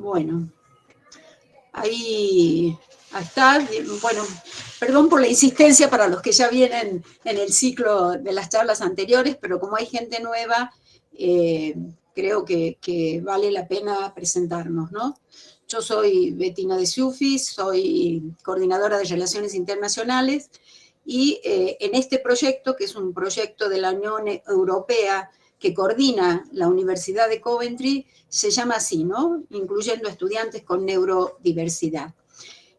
Bueno, ahí está. Bueno, perdón por la insistencia para los que ya vienen en el ciclo de las charlas anteriores, pero como hay gente nueva, creo que vale la pena presentarnos, ¿no? Yo soy Bettina de Ciuffi, soy coordinadora de Relaciones Internacionales, y en este proyecto, que es un proyecto de la Unión Europea que coordina la Universidad de Coventry, se llama así, ¿no? Incluyendo estudiantes con neurodiversidad.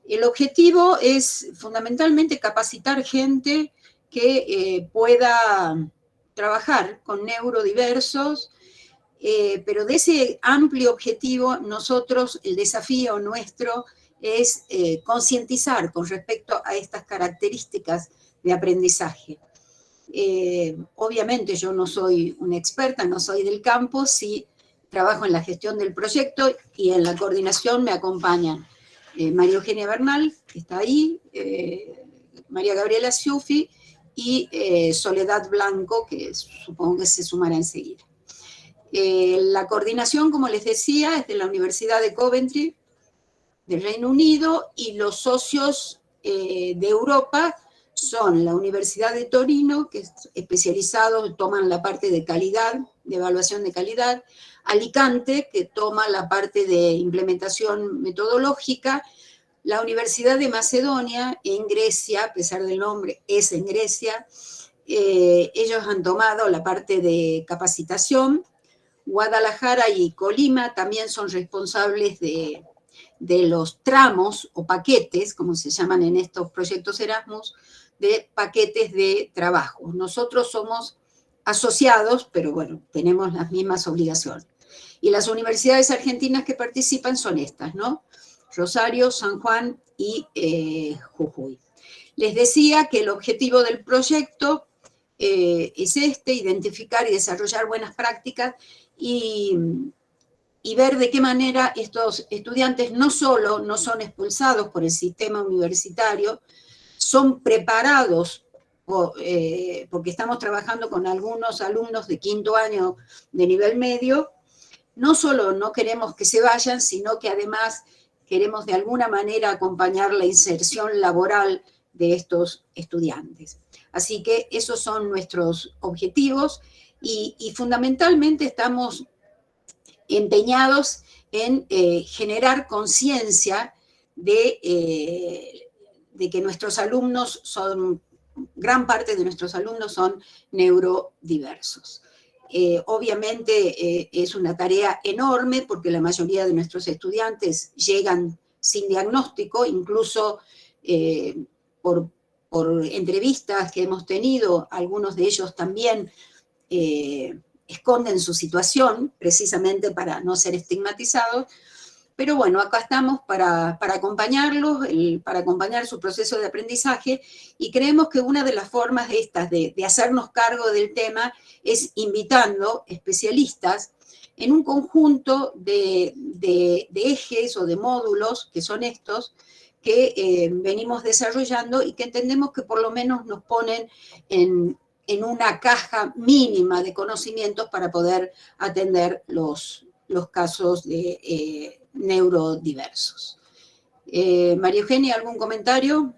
El objetivo es fundamentalmente capacitar gente que pueda trabajar con neurodiversos, pero de ese amplio objetivo, nosotros, el desafío nuestro es concientizar con respecto a estas características de aprendizaje. Obviamente yo no soy una experta, no soy del campo, sí trabajo en la gestión del proyecto y en la coordinación me acompañan María Eugenia Bernal, que está ahí, María Gabriela Ciuffi y Soledad Blanco, que supongo que se sumará enseguida. La coordinación, como les decía, es de la Universidad de Coventry, del Reino Unido, y los socios de Europa son la Universidad de Torino, que es especializado, toman la parte de calidad, de evaluación de calidad, Alicante, que toma la parte de implementación metodológica, la Universidad de Macedonia, en Grecia, a pesar del nombre, es en Grecia, ellos han tomado la parte de capacitación, Guadalajara y Colima también son responsables de los tramos o paquetes, como se llaman en estos proyectos Erasmus, de paquetes de trabajo. Nosotros somos asociados, pero bueno, tenemos las mismas obligaciones. Y las universidades argentinas que participan son estas, ¿no? Rosario, San Juan y Jujuy. Les decía que el objetivo del proyecto es identificar y desarrollar buenas prácticas y ver de qué manera estos estudiantes no solo no son expulsados por el sistema universitario, son preparados, porque estamos trabajando con algunos alumnos de quinto año de nivel medio, no solo no queremos que se vayan, sino que además queremos de alguna manera acompañar la inserción laboral de estos estudiantes. Así que esos son nuestros objetivos y fundamentalmente estamos empeñados en generar conciencia de que nuestros alumnos son, gran parte de nuestros alumnos son neurodiversos. Obviamente es una tarea enorme porque la mayoría de nuestros estudiantes llegan sin diagnóstico, incluso por entrevistas que hemos tenido, algunos de ellos también esconden su situación, precisamente para no ser estigmatizados, pero bueno, acá estamos para acompañarlos, para acompañar su proceso de aprendizaje, y creemos que una de las formas de hacernos cargo del tema es invitando especialistas en un conjunto de ejes o de módulos, que son estos, que venimos desarrollando y que entendemos que por lo menos nos ponen en una caja mínima de conocimientos para poder atender los casos de neurodiversos. María Eugenia, ¿algún comentario?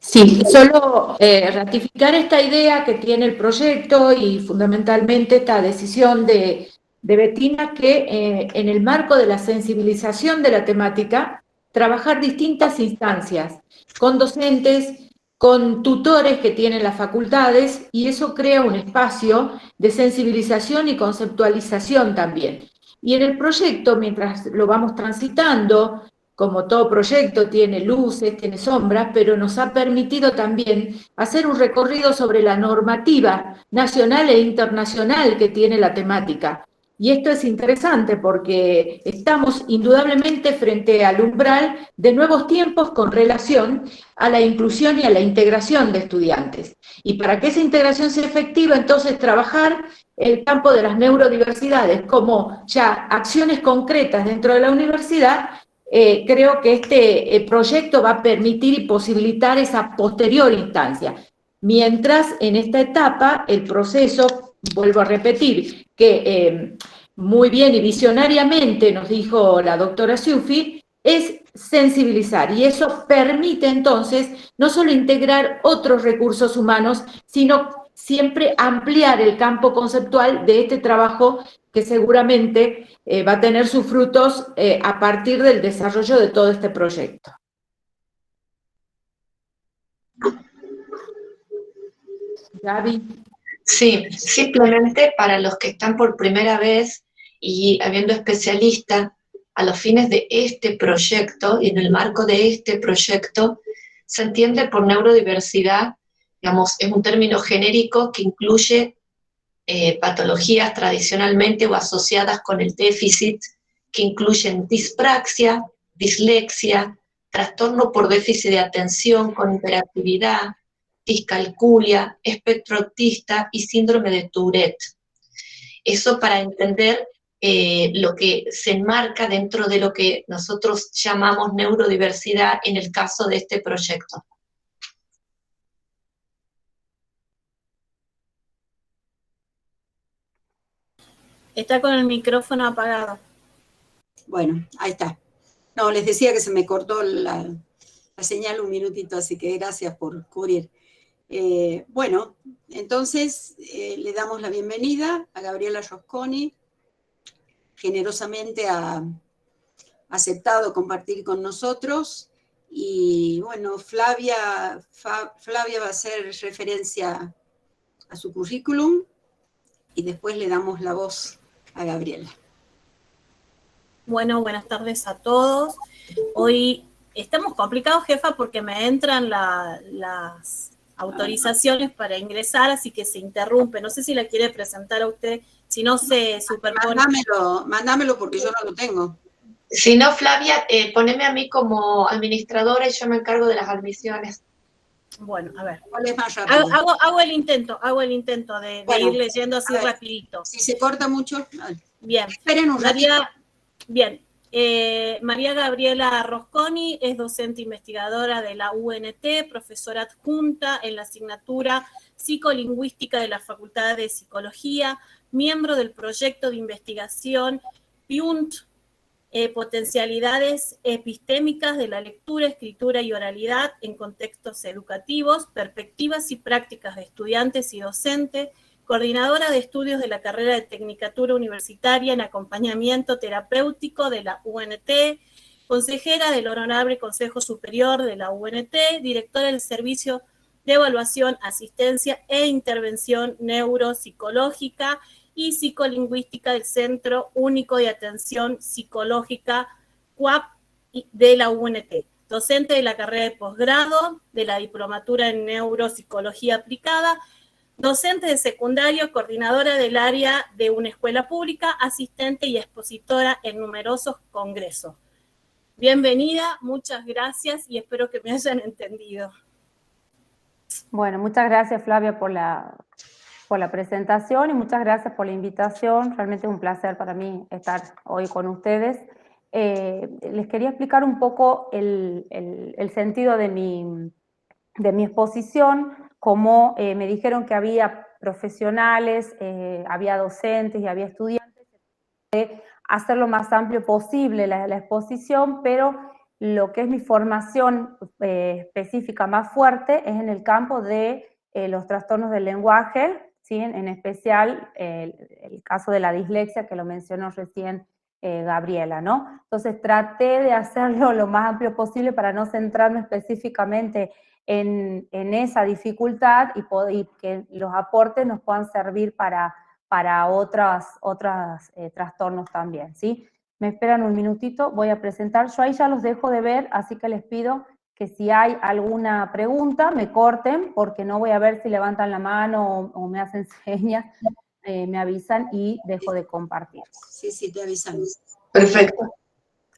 Sí, solo ratificar esta idea que tiene el proyecto y fundamentalmente esta decisión de Bettina, que en el marco de la sensibilización de la temática, trabajar distintas instancias, con docentes, con tutores que tienen las facultades, y eso crea un espacio de sensibilización y conceptualización también. Y en el proyecto, mientras lo vamos transitando, como todo proyecto tiene luces, tiene sombras, pero nos ha permitido también hacer un recorrido sobre la normativa nacional e internacional que tiene la temática. Y esto es interesante porque estamos indudablemente frente al umbral de nuevos tiempos con relación a la inclusión y a la integración de estudiantes. Y para que esa integración sea efectiva, entonces trabajar el campo de las neurodiversidades como ya acciones concretas dentro de la universidad. Creo que este proyecto va a permitir y posibilitar esa posterior instancia. Mientras en esta etapa el proceso, vuelvo a repetir, que muy bien y visionariamente nos dijo la doctora Ciuffi, es sensibilizar, y eso permite entonces no solo integrar otros recursos humanos, sino siempre ampliar el campo conceptual de este trabajo que seguramente va a tener sus frutos a partir del desarrollo de todo este proyecto. Gaby. Sí, simplemente para los que están por primera vez y habiendo especialistas a los fines de este proyecto y en el marco de este proyecto, se entiende por neurodiversidad, digamos, es un término genérico que incluye patologías tradicionalmente o asociadas con el déficit, que incluyen dispraxia, dislexia, trastorno por déficit de atención con hiperactividad, discalculia, espectro autista y síndrome de Tourette. Eso para entender lo que se enmarca dentro de lo que nosotros llamamos neurodiversidad en el caso de este proyecto. Está con el micrófono apagado. Bueno, ahí está. No, les decía que se me cortó la señal un minutito, así que gracias por cubrir. Bueno, entonces le damos la bienvenida a Gabriela Rosconi. Generosamente ha aceptado compartir con nosotros. Y bueno, Flavia va a hacer referencia a su currículum y después le damos la voz a Gabriela. Bueno, buenas tardes a todos. Hoy estamos complicados, jefa, porque me entran las autorizaciones para ingresar, así que se interrumpe. No sé si la quiere presentar a usted, si no se superpone. Mándamelo porque yo no lo tengo. Si no, Flavia, poneme a mí como administradora y yo me encargo de las admisiones. Bueno, a ver. ¿Cuál es más rápido? Hago el intento de ir leyendo así rapidito. Si se corta mucho, bien. Esperen un ratito. Bien. María Gabriela Rosconi es docente investigadora de la UNT, profesora adjunta en la asignatura psicolingüística de la Facultad de Psicología, miembro del proyecto de investigación PIUNT, potencialidades epistémicas de la lectura, escritura y oralidad en contextos educativos, perspectivas y prácticas de estudiantes y docentes, coordinadora de estudios de la carrera de Tecnicatura Universitaria en Acompañamiento Terapéutico de la UNT, consejera del Honorable Consejo Superior de la UNT, directora del Servicio de Evaluación, Asistencia e Intervención Neuropsicológica y Psicolingüística del Centro Único de Atención Psicológica CUAP de la UNT, docente de la carrera de posgrado, de la diplomatura en Neuropsicología Aplicada, docente de secundario, coordinadora del área de una escuela pública, asistente y expositora en numerosos congresos. Bienvenida, muchas gracias y espero que me hayan entendido. Bueno, muchas gracias Flavia por la presentación y muchas gracias por la invitación. Realmente es un placer para mí estar hoy con ustedes. Les quería explicar un poco el sentido de mi exposición. Como me dijeron que había profesionales, había docentes y había estudiantes, de hacer lo más amplio posible la exposición, pero lo que es mi formación específica más fuerte es en el campo de los trastornos del lenguaje, ¿sí? En especial el caso de la dislexia que lo mencionó recién Gabriela, ¿no? Entonces traté de hacerlo lo más amplio posible para no centrarme específicamente en esa dificultad y que los aportes nos puedan servir para otros trastornos también, ¿sí? Me esperan un minutito, voy a presentar. Yo ahí ya los dejo de ver, así que les pido que si hay alguna pregunta me corten, porque no voy a ver si levantan la mano o me hacen señas, me avisan y dejo de compartir. Sí, te avisamos. Perfecto.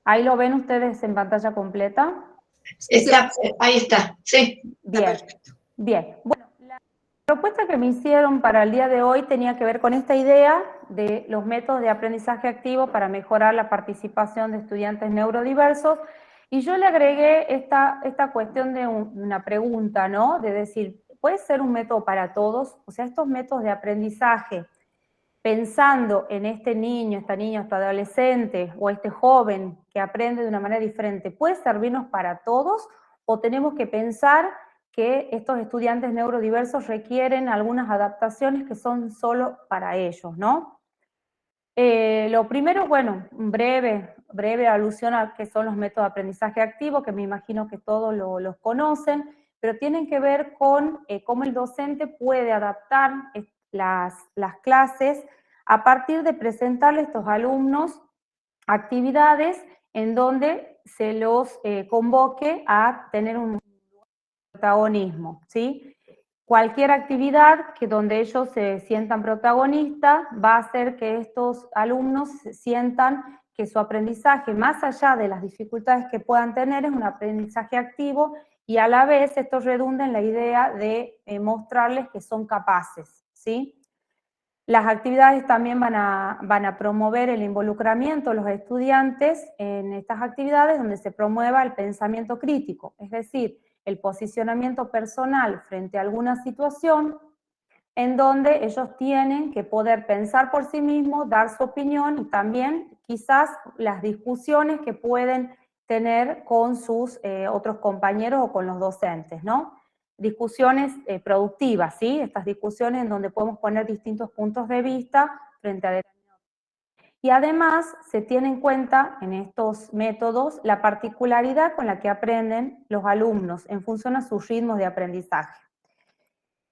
¿Ahí lo ven ustedes en pantalla completa? Ahí está, sí. Bien, bien. Bueno, la propuesta que me hicieron para el día de hoy tenía que ver con esta idea de los métodos de aprendizaje activo para mejorar la participación de estudiantes neurodiversos, y yo le agregué esta cuestión de una pregunta, ¿no? De decir, ¿puede ser un método para todos? O sea, estos métodos de aprendizaje pensando en este niño, esta niña, este adolescente o este joven que aprende de una manera diferente, ¿puede servirnos para todos? ¿O tenemos que pensar que estos estudiantes neurodiversos requieren algunas adaptaciones que son solo para ellos, ¿no? Lo primero, bueno, breve alusión a qué son los métodos de aprendizaje activo, que me imagino que todos los conocen, pero tienen que ver con cómo el docente puede adaptar las clases a partir de presentarle a estos alumnos actividades en donde se los convoque a tener un protagonismo, ¿sí? Cualquier actividad que donde ellos se sientan protagonistas va a hacer que estos alumnos sientan que su aprendizaje, más allá de las dificultades que puedan tener, es un aprendizaje activo y a la vez esto redunda en la idea de mostrarles que son capaces, ¿sí? Las actividades también van a promover el involucramiento de los estudiantes en estas actividades donde se promueva el pensamiento crítico, es decir, el posicionamiento personal frente a alguna situación en donde ellos tienen que poder pensar por sí mismos, dar su opinión y también quizás las discusiones que pueden tener con sus otros compañeros o con los docentes, ¿no? Discusiones productivas, ¿sí? Estas discusiones en donde podemos poner distintos puntos de vista frente a determinados. Y además se tiene en cuenta en estos métodos la particularidad con la que aprenden los alumnos en función a sus ritmos de aprendizaje.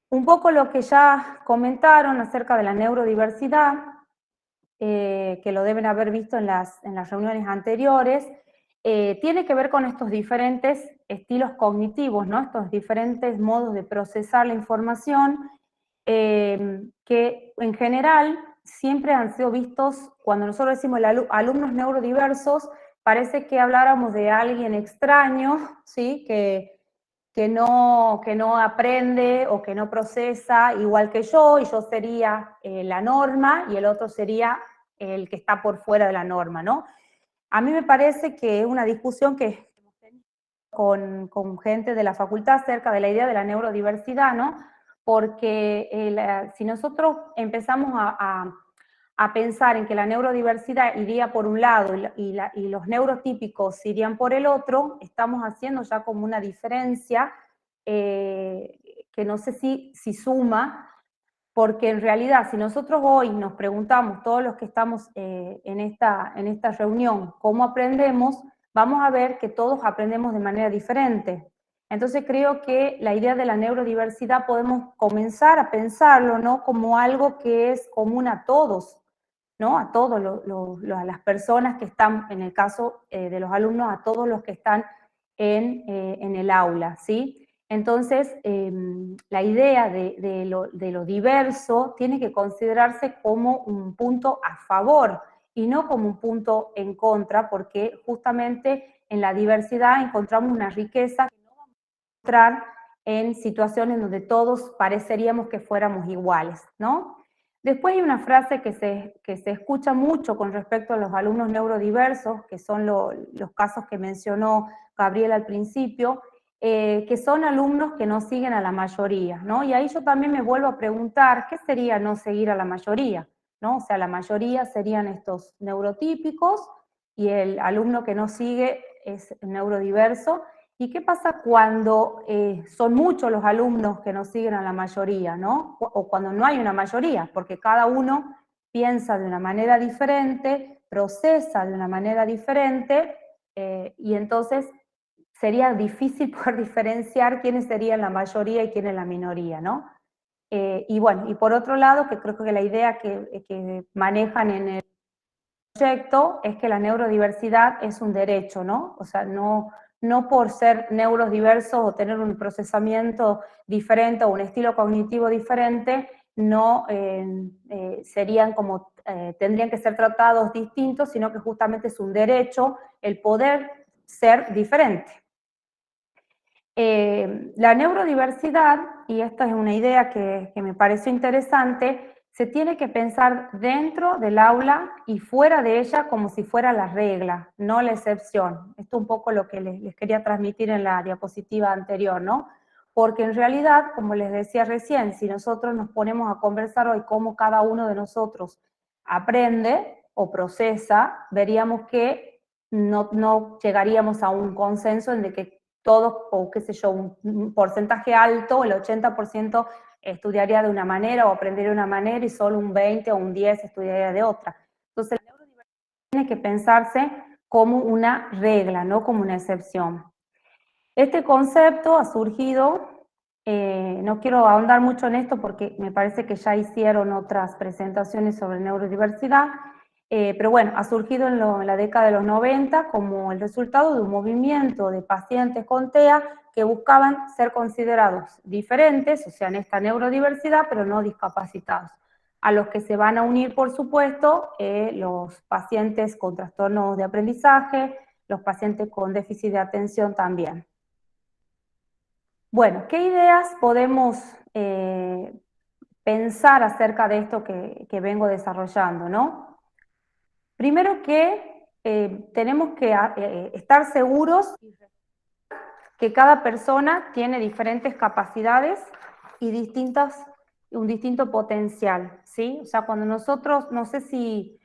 Un poco lo que ya comentaron acerca de la neurodiversidad, que lo deben haber visto en las reuniones anteriores, tiene que ver con estos diferentes estilos cognitivos, ¿no? Estos diferentes modos de procesar la información, que en general siempre han sido vistos, cuando nosotros decimos alumnos neurodiversos, parece que habláramos de alguien extraño, ¿sí? Que no aprende o que no procesa igual que yo, y yo sería la norma y el otro sería el que está por fuera de la norma, ¿no? A mí me parece que es una discusión que hemos tenido con gente de la facultad acerca de la idea de la neurodiversidad, ¿no? Porque si nosotros empezamos a pensar en que la neurodiversidad iría por un lado y los neurotípicos irían por el otro, estamos haciendo ya como una diferencia que no sé si suma, porque en realidad si nosotros hoy nos preguntamos, todos los que estamos en esta reunión, cómo aprendemos, vamos a ver que todos aprendemos de manera diferente. Entonces creo que la idea de la neurodiversidad podemos comenzar a pensarlo, ¿no? Como algo que es común a todos, ¿no? A todas las personas que están, en el caso de los alumnos, a todos los que están en el aula, ¿sí? Entonces, la idea de lo diverso tiene que considerarse como un punto a favor y no como un punto en contra, porque justamente en la diversidad encontramos una riqueza que no vamos a encontrar en situaciones donde todos pareceríamos que fuéramos iguales, ¿no? Después hay una frase que se escucha mucho con respecto a los alumnos neurodiversos, que son los casos que mencionó Gabriel al principio, que son alumnos que no siguen a la mayoría, ¿no? Y ahí yo también me vuelvo a preguntar, ¿qué sería no seguir a la mayoría? ¿No? O sea, la mayoría serían estos neurotípicos y el alumno que no sigue es neurodiverso. ¿Y qué pasa cuando son muchos los alumnos que no siguen a la mayoría, ¿no? O cuando no hay una mayoría, porque cada uno piensa de una manera diferente, procesa de una manera diferente, y entonces sería difícil poder diferenciar quiénes serían la mayoría y quiénes la minoría, ¿no? Y bueno, y por otro lado, que creo que la idea que manejan en el proyecto es que la neurodiversidad es un derecho, ¿no? O sea, no por ser neurodiversos o tener un procesamiento diferente o un estilo cognitivo diferente, no serían como, tendrían que ser tratados distintos, sino que justamente es un derecho el poder ser diferente. La neurodiversidad, y esta es una idea que me pareció interesante, se tiene que pensar dentro del aula y fuera de ella como si fuera la regla, no la excepción. Esto es un poco lo que les quería transmitir en la diapositiva anterior, ¿no? porque en realidad, como les decía recién, si nosotros nos ponemos a conversar hoy cómo cada uno de nosotros aprende o procesa, veríamos que no llegaríamos a un consenso en de que todos, o qué sé yo, un porcentaje alto, el 80% estudiaría de una manera o aprendería de una manera y solo un 20 o un 10 estudiaría de otra. Entonces, la neurodiversidad tiene que pensarse como una regla, no como una excepción. Este concepto ha surgido, no quiero ahondar mucho en esto porque me parece que ya hicieron otras presentaciones sobre neurodiversidad, pero bueno, ha surgido en la década de los 90 como el resultado de un movimiento de pacientes con TEA que buscaban ser considerados diferentes, o sea, en esta neurodiversidad, pero no discapacitados, a los que se van a unir, por supuesto, los pacientes con trastornos de aprendizaje, los pacientes con déficit de atención también. Bueno, ¿qué ideas podemos pensar acerca de esto que vengo desarrollando, ¿no? Primero que tenemos que estar seguros que cada persona tiene diferentes capacidades y un distinto potencial, ¿sí? O sea, cuando nosotros, no sé si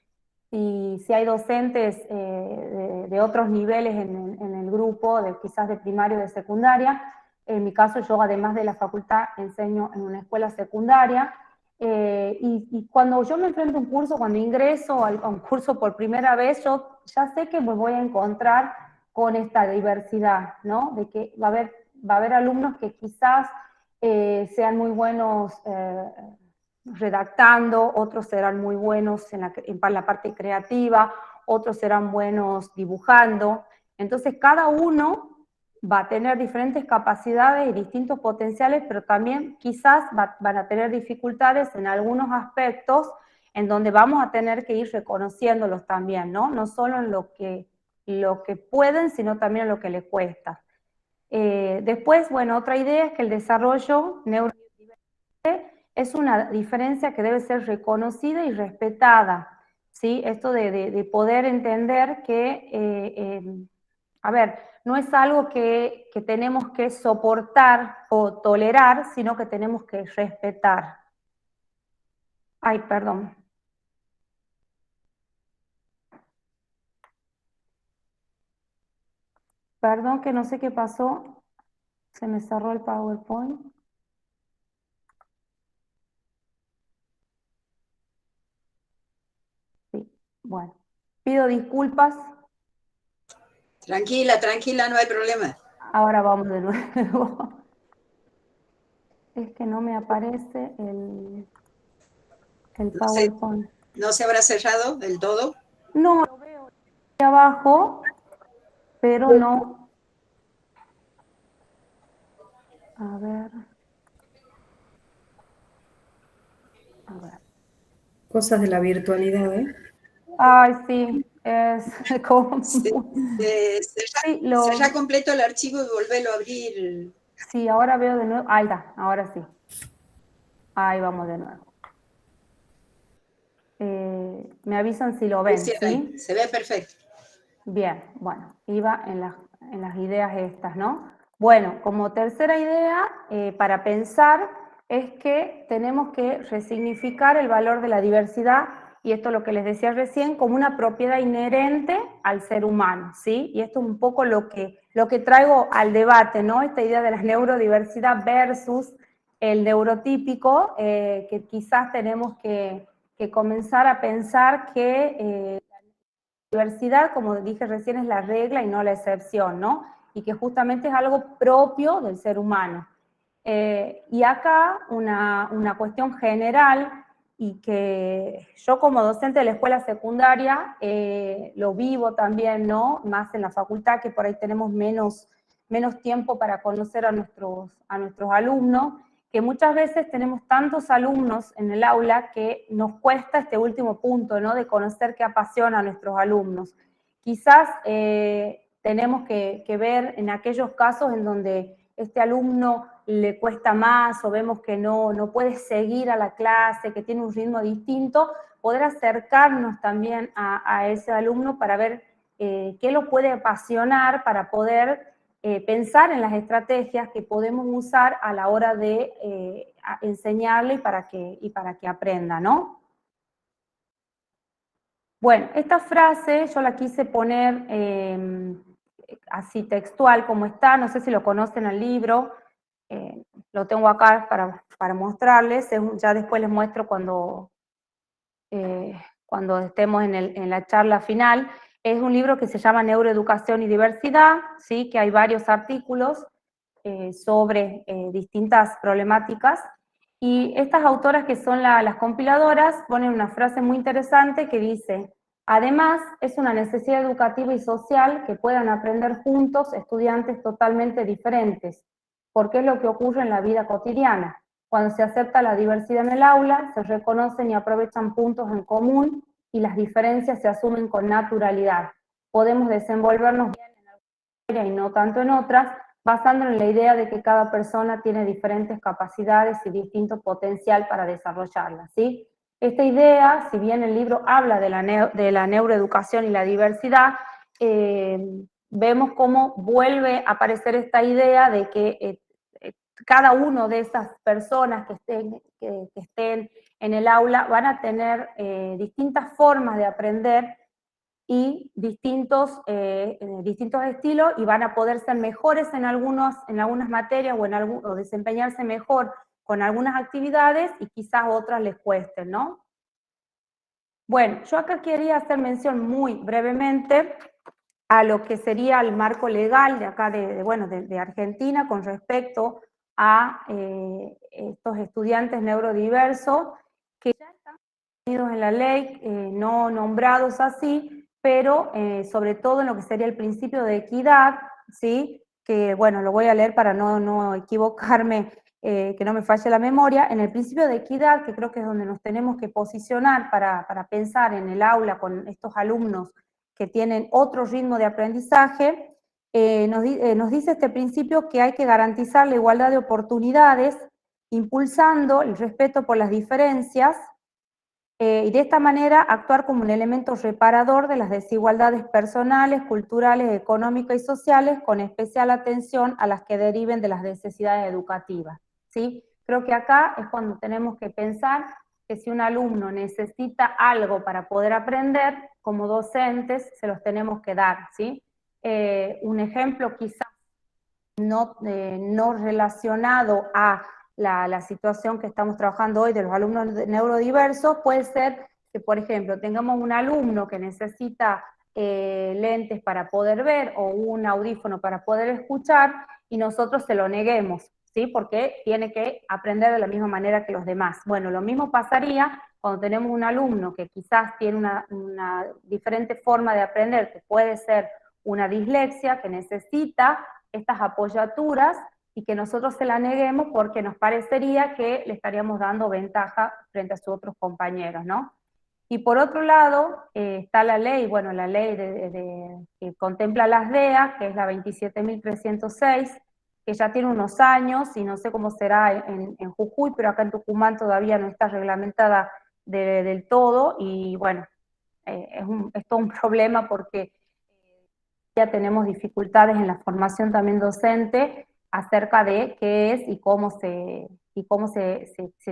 hay docentes de otros niveles en el grupo, quizás de primaria o de secundaria. En mi caso, yo además de la facultad enseño en una escuela secundaria, y cuando yo me enfrento a un curso, cuando ingreso a un curso por primera vez, yo ya sé que me voy a encontrar con esta diversidad, ¿no? De que va a haber alumnos que quizás sean muy buenos redactando, otros serán muy buenos en la parte creativa, otros serán buenos dibujando. Entonces cada uno va a tener diferentes capacidades y distintos potenciales, pero también quizás van a tener dificultades en algunos aspectos en donde vamos a tener que ir reconociéndolos también, ¿no? No solo en lo que pueden, sino también en lo que les cuesta. Después, bueno, otra idea es que el desarrollo neurodivergente es una diferencia que debe ser reconocida y respetada, ¿sí? Esto de poder entender que, a ver, no es algo que tenemos que soportar o tolerar, sino que tenemos que respetar. Ay, perdón. Perdón que no sé qué pasó. Se me cerró el PowerPoint. Sí, bueno. Pido disculpas. Tranquila, tranquila, no hay problema. Ahora vamos de nuevo. Es que no me aparece el PowerPoint. ¿No se habrá cerrado del todo? No, lo veo aquí abajo, pero no. A ver. A ver. Cosas de la virtualidad, ¿eh? Ay, sí, es como... Cerrá completo el archivo y volverlo a abrir. Sí, ahora veo de nuevo. Ahí está, ahora sí. Ahí vamos de nuevo. Me avisan si lo ven, ¿sí? Se ve perfecto. Bien, bueno, iba en las ideas estas, ¿no? Bueno, como tercera idea para pensar es que tenemos que resignificar el valor de la diversidad, y esto es lo que les decía recién, como una propiedad inherente al ser humano, ¿sí? Y esto es un poco lo que traigo al debate, ¿no? Esta idea de la neurodiversidad versus el neurotípico, que quizás tenemos que comenzar a pensar que la diversidad, como dije recién, es la regla y no la excepción, ¿no? Y que justamente es algo propio del ser humano. Y acá una cuestión general, y que yo como docente de la escuela secundaria lo vivo también, ¿no? Más en la facultad, que por ahí tenemos menos tiempo para conocer a nuestros alumnos, que muchas veces tenemos tantos alumnos en el aula que nos cuesta este último punto, ¿no? De conocer qué apasiona a nuestros alumnos. Quizás tenemos que ver en aquellos casos en donde este alumno le cuesta más, o vemos que no puede seguir a la clase, que tiene un ritmo distinto, poder acercarnos también a ese alumno para ver qué lo puede apasionar, para poder pensar en las estrategias que podemos usar a la hora de enseñarle y para que aprenda, ¿no? Bueno, esta frase yo la quise poner así textual como está, no sé si lo conocen el libro, lo tengo acá para mostrarles, ya después les muestro cuando estemos en la charla final. Es un libro que se llama Neuroeducación y Diversidad, ¿sí? Que hay varios artículos sobre distintas problemáticas, y estas autoras que son las compiladoras ponen una frase muy interesante que dice: además, es una necesidad educativa y social que puedan aprender juntos estudiantes totalmente diferentes, porque es lo que ocurre en la vida cotidiana. Cuando se acepta la diversidad en el aula, se reconocen y aprovechan puntos en común y las diferencias se asumen con naturalidad. Podemos desenvolvernos bien en alguna área y no tanto en otras, basándonos en la idea de que cada persona tiene diferentes capacidades y distinto potencial para desarrollarlas, ¿sí? Esta idea, si bien el libro habla de la neuroeducación y la diversidad, vemos cómo vuelve a aparecer esta idea de que cada uno de esas personas que estén en el aula van a tener distintas formas de aprender y distintos estilos, y van a poder ser mejores en algunas materias o desempeñarse mejor con algunas actividades y quizás otras les cuesten, ¿no? Bueno, yo acá quería hacer mención muy brevemente a lo que sería el marco legal de acá de Argentina con respecto a estos estudiantes neurodiversos que ya están definidos en la ley, no nombrados así, pero sobre todo en lo que sería el principio de equidad, ¿sí? Que bueno, lo voy a leer para no equivocarme, que no me falle la memoria. En el principio de equidad, que creo que es donde nos tenemos que posicionar para pensar en el aula con estos alumnos que tienen otro ritmo de aprendizaje, nos dice este principio que hay que garantizar la igualdad de oportunidades, impulsando el respeto por las diferencias, y de esta manera actuar como un elemento reparador de las desigualdades personales, culturales, económicas y sociales, con especial atención a las que deriven de las necesidades educativas, ¿sí? Creo que acá es cuando tenemos que pensar que si un alumno necesita algo para poder aprender, como docentes se los tenemos que dar, ¿sí? Un ejemplo quizás no relacionado a la situación que estamos trabajando hoy de los alumnos neurodiversos, puede ser que, por ejemplo, tengamos un alumno que necesita lentes para poder ver o un audífono para poder escuchar y nosotros se lo neguemos, ¿sí? Porque tiene que aprender de la misma manera que los demás. Bueno, lo mismo pasaría cuando tenemos un alumno que quizás tiene una diferente forma de aprender, que puede ser una dislexia, que necesita estas apoyaturas y que nosotros se la neguemos porque nos parecería que le estaríamos dando ventaja frente a sus otros compañeros, ¿no? Y por otro lado, está la ley, bueno, la ley que contempla las DEA, que es la 27.306, que ya tiene unos años, y no sé cómo será en Jujuy, pero acá en Tucumán todavía no está reglamentada del todo, y bueno, es todo un problema porque ya tenemos dificultades en la formación también docente acerca de qué es y cómo se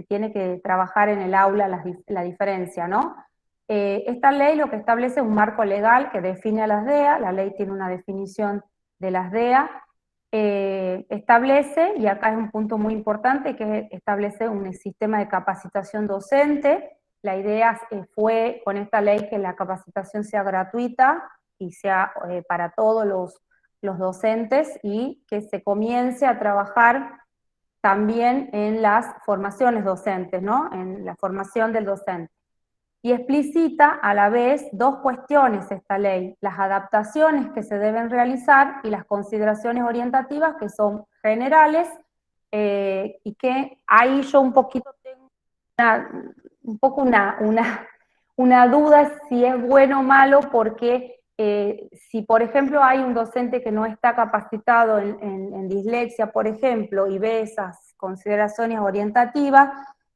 tiene que trabajar en el aula la diferencia, ¿no? Esta ley lo que establece es un marco legal que define a las DEA, la ley tiene una definición de las DEA, establece, y acá es un punto muy importante, que establece un sistema de capacitación docente. La idea fue con esta ley que la capacitación sea gratuita y sea para todos los docentes, y que se comience a trabajar también en las formaciones docentes, ¿no? En la formación del docente. Y explicita a la vez dos cuestiones esta ley: las adaptaciones que se deben realizar y las consideraciones orientativas, que son generales, y que ahí yo un poquito tengo una duda si es bueno o malo, porque si por ejemplo hay un docente que no está capacitado en dislexia, por ejemplo, y ve esas consideraciones orientativas,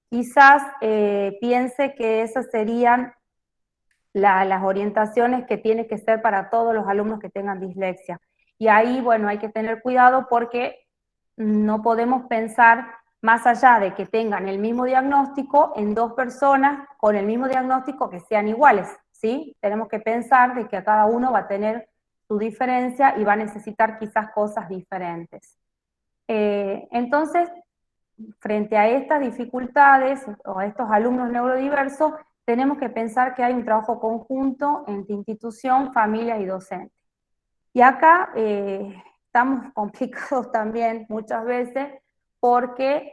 quizás piense que esas serían las orientaciones que tienen que ser para todos los alumnos que tengan dislexia. Y ahí, bueno, hay que tener cuidado porque no podemos pensar más allá de que tengan el mismo diagnóstico en dos personas con el mismo diagnóstico que sean iguales, ¿sí? Tenemos que pensar de que cada uno va a tener su diferencia y va a necesitar quizás cosas diferentes. Entonces, frente a estas dificultades o a estos alumnos neurodiversos, tenemos que pensar que hay un trabajo conjunto entre institución, familia y docente. Y acá estamos complicados también muchas veces porque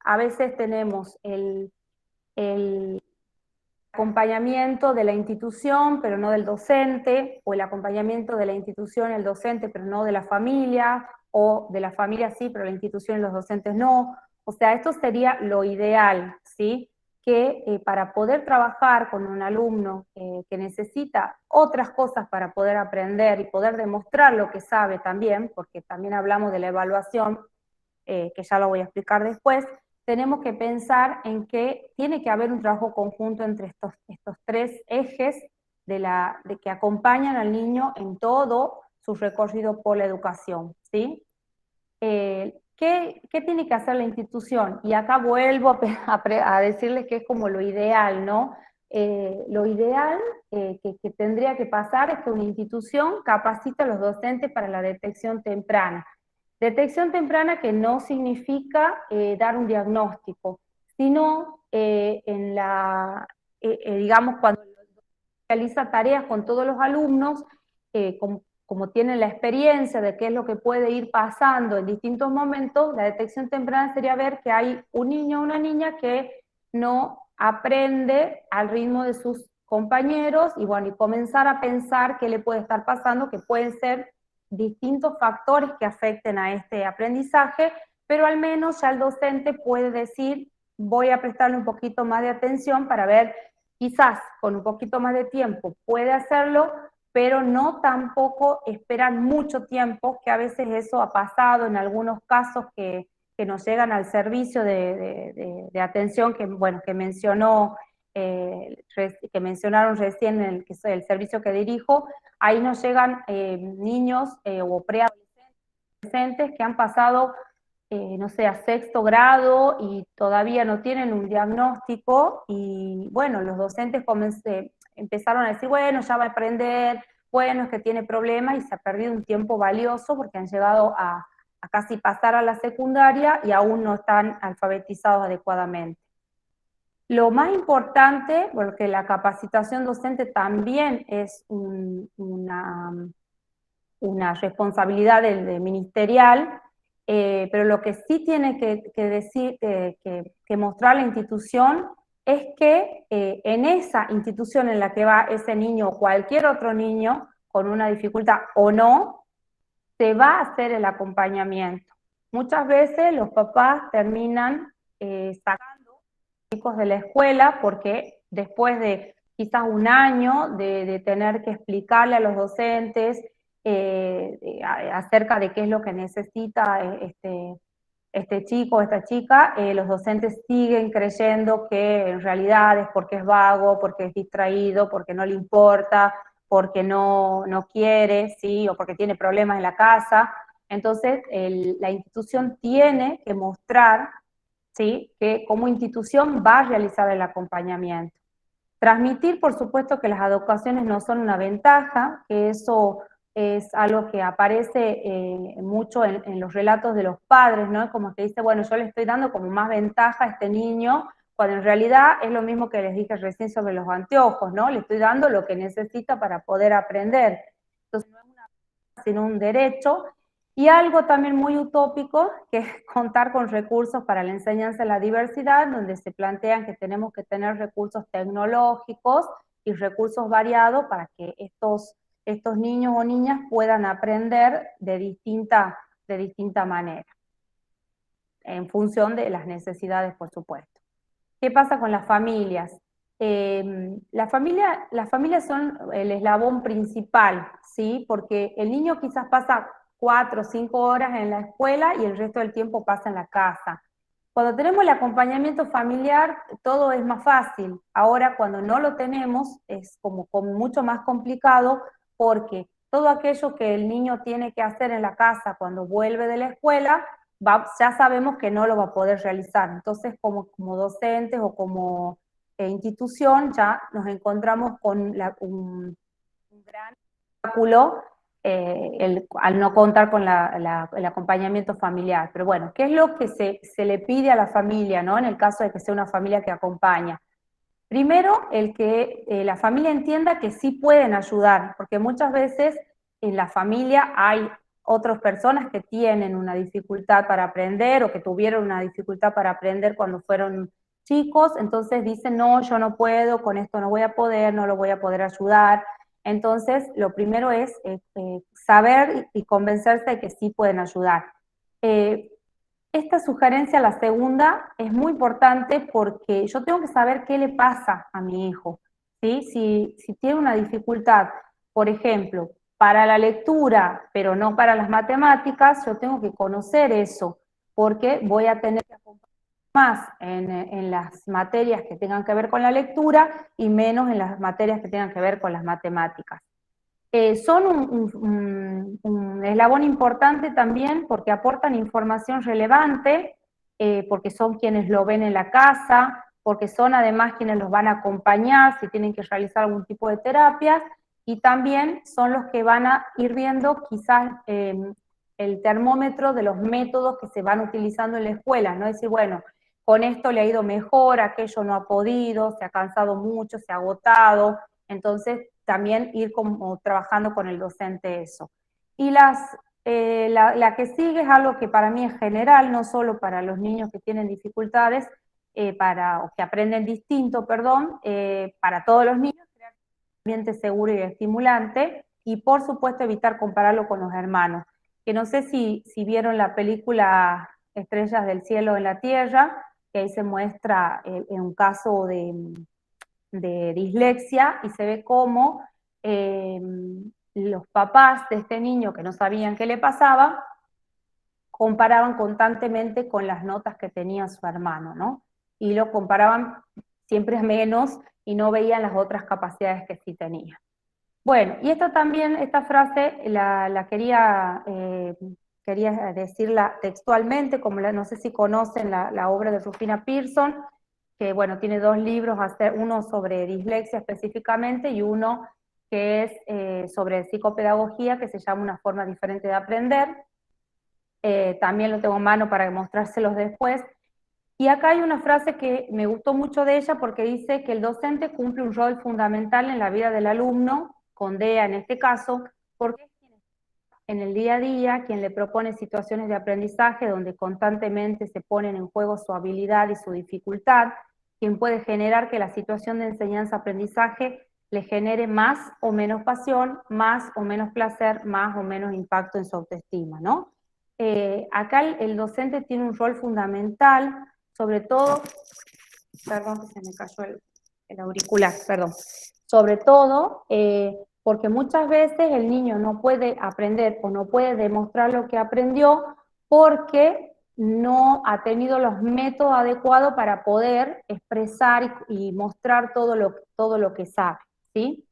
a veces tenemos el acompañamiento de la institución, pero no del docente, o el acompañamiento de la institución y el docente, pero no de la familia, o de la familia sí, pero la institución y los docentes no. O sea, esto sería lo ideal, ¿sí? Que para poder trabajar con un alumno que necesita otras cosas para poder aprender y poder demostrar lo que sabe también, porque también hablamos de la evaluación, que ya lo voy a explicar después, tenemos que pensar en que tiene que haber un trabajo conjunto entre estos tres ejes de que acompañan al niño en todo su recorrido por la educación, ¿sí? ¿Qué tiene que hacer la institución? Y acá vuelvo a decirles que es como lo ideal, ¿no? Lo ideal que tendría que pasar es que una institución capacite a los docentes para la detección temprana. Detección temprana que no significa dar un diagnóstico, sino digamos, cuando realiza tareas con todos los alumnos, como tienen la experiencia de qué es lo que puede ir pasando en distintos momentos, la detección temprana sería ver que hay un niño o una niña que no aprende al ritmo de sus compañeros, y bueno, y comenzar a pensar qué le puede estar pasando, que pueden ser distintos factores que afecten a este aprendizaje, pero al menos ya el docente puede decir, voy a prestarle un poquito más de atención para ver, quizás con un poquito más de tiempo puede hacerlo, pero no tampoco esperar mucho tiempo, que a veces eso ha pasado en algunos casos que nos llegan al servicio de atención que, bueno, que mencionaron recién, que es el servicio que dirijo. Ahí nos llegan niños o preadolescentes que han pasado, no sé, a 6º grado y todavía no tienen un diagnóstico, y bueno, los docentes empezaron a decir, bueno, ya va a aprender, bueno, es que tiene problemas, y se ha perdido un tiempo valioso porque han llegado a casi pasar a la secundaria y aún no están alfabetizados adecuadamente. Lo más importante, porque la capacitación docente también es una responsabilidad del ministerial, pero lo que sí tiene que mostrar la institución es que en esa institución en la que va ese niño o cualquier otro niño con una dificultad o no, se va a hacer el acompañamiento. Muchas veces los papás terminan sacando chicos de la escuela porque después de quizás un año de tener que explicarle a los docentes acerca de qué es lo que necesita este chico o esta chica, los docentes siguen creyendo que en realidad es porque es vago, porque es distraído, porque no le importa, porque no quiere, ¿sí? O porque tiene problemas en la casa. Entonces, la institución tiene que mostrar, ¿sí?, que como institución va a realizar el acompañamiento. Transmitir, por supuesto, que las adecuaciones no son una ventaja, que eso es algo que aparece mucho en los relatos de los padres, ¿no? Como que dice, bueno, yo le estoy dando como más ventaja a este niño, cuando en realidad es lo mismo que les dije recién sobre los anteojos, ¿no? Le estoy dando lo que necesita para poder aprender. Entonces no es una ventaja, sino un derecho. Y algo también muy utópico, que es contar con recursos para la enseñanza de la diversidad, donde se plantean que tenemos que tener recursos tecnológicos y recursos variados para que estos niños o niñas puedan aprender de distinta manera, en función de las necesidades, por supuesto. ¿Qué pasa con las familias? Las familias son el eslabón principal, ¿sí? Porque el niño quizás pasa 4 o 5 horas en la escuela y el resto del tiempo pasa en la casa. Cuando tenemos el acompañamiento familiar, todo es más fácil. Ahora, cuando no lo tenemos, es como mucho más complicado, porque todo aquello que el niño tiene que hacer en la casa cuando vuelve de la escuela, ya sabemos que no lo va a poder realizar. Entonces, como docentes o como institución, ya nos encontramos con un gran obstáculo al no contar con el acompañamiento familiar. Pero bueno, ¿qué es lo que se le pide a la familia, ¿no? En el caso de que sea una familia que acompaña. Primero, el que la familia entienda que sí pueden ayudar, porque muchas veces en la familia hay otras personas que tienen una dificultad para aprender o que tuvieron una dificultad para aprender cuando fueron chicos, entonces dicen, no, yo no puedo, con esto no voy a poder, no lo voy a poder ayudar. Entonces, lo primero es saber y convencerse de que sí pueden ayudar. Esta sugerencia, la segunda, es muy importante porque yo tengo que saber qué le pasa a mi hijo, ¿sí? Si tiene una dificultad, por ejemplo, para la lectura, pero no para las matemáticas, yo tengo que conocer eso, porque voy a tener que acompañar más en las materias que tengan que ver con la lectura y menos en las materias que tengan que ver con las matemáticas. Son un eslabón importante también porque aportan información relevante, porque son quienes lo ven en la casa, porque son además quienes los van a acompañar si tienen que realizar algún tipo de terapias, y también son los que van a ir viendo quizás el termómetro de los métodos que se van utilizando en la escuela, ¿no? Es decir, bueno, con esto le ha ido mejor, aquello no ha podido, se ha cansado mucho, se ha agotado, entonces también ir como trabajando con el docente eso. Y la que sigue es algo que para mí es general, no solo para los niños que tienen dificultades, o que aprenden distinto, perdón, para todos los niños, crear un ambiente seguro y estimulante, y por supuesto evitar compararlo con los hermanos. Que no sé si vieron la película Estrellas del cielo en la tierra, que ahí se muestra un caso de dislexia y se ve cómo los papás de este niño que no sabían qué le pasaba comparaban constantemente con las notas que tenía su hermano, ¿no? Y lo comparaban siempre a menos y no veían las otras capacidades que sí tenía. Bueno, y esta frase la quería decirla textualmente, como no sé si conocen la obra de Rufina Pearson, que bueno, tiene 2 libros, uno sobre dislexia específicamente y uno que es sobre psicopedagogía, que se llama Una forma diferente de aprender. También lo tengo en mano para mostrárselos después. Y acá hay una frase que me gustó mucho de ella porque dice que el docente cumple un rol fundamental en la vida del alumno, con DEA en este caso, porque en el día a día, quien le propone situaciones de aprendizaje donde constantemente se ponen en juego su habilidad y su dificultad, quien puede generar que la situación de enseñanza-aprendizaje le genere más o menos pasión, más o menos placer, más o menos impacto en su autoestima, ¿no? Acá el docente tiene un rol fundamental, sobre todo, perdón que se me cayó el auricular, perdón, sobre todo porque muchas veces el niño no puede aprender o no puede demostrar lo que aprendió porque no ha tenido los métodos adecuados para poder expresar y mostrar todo lo que sabe, ¿sí?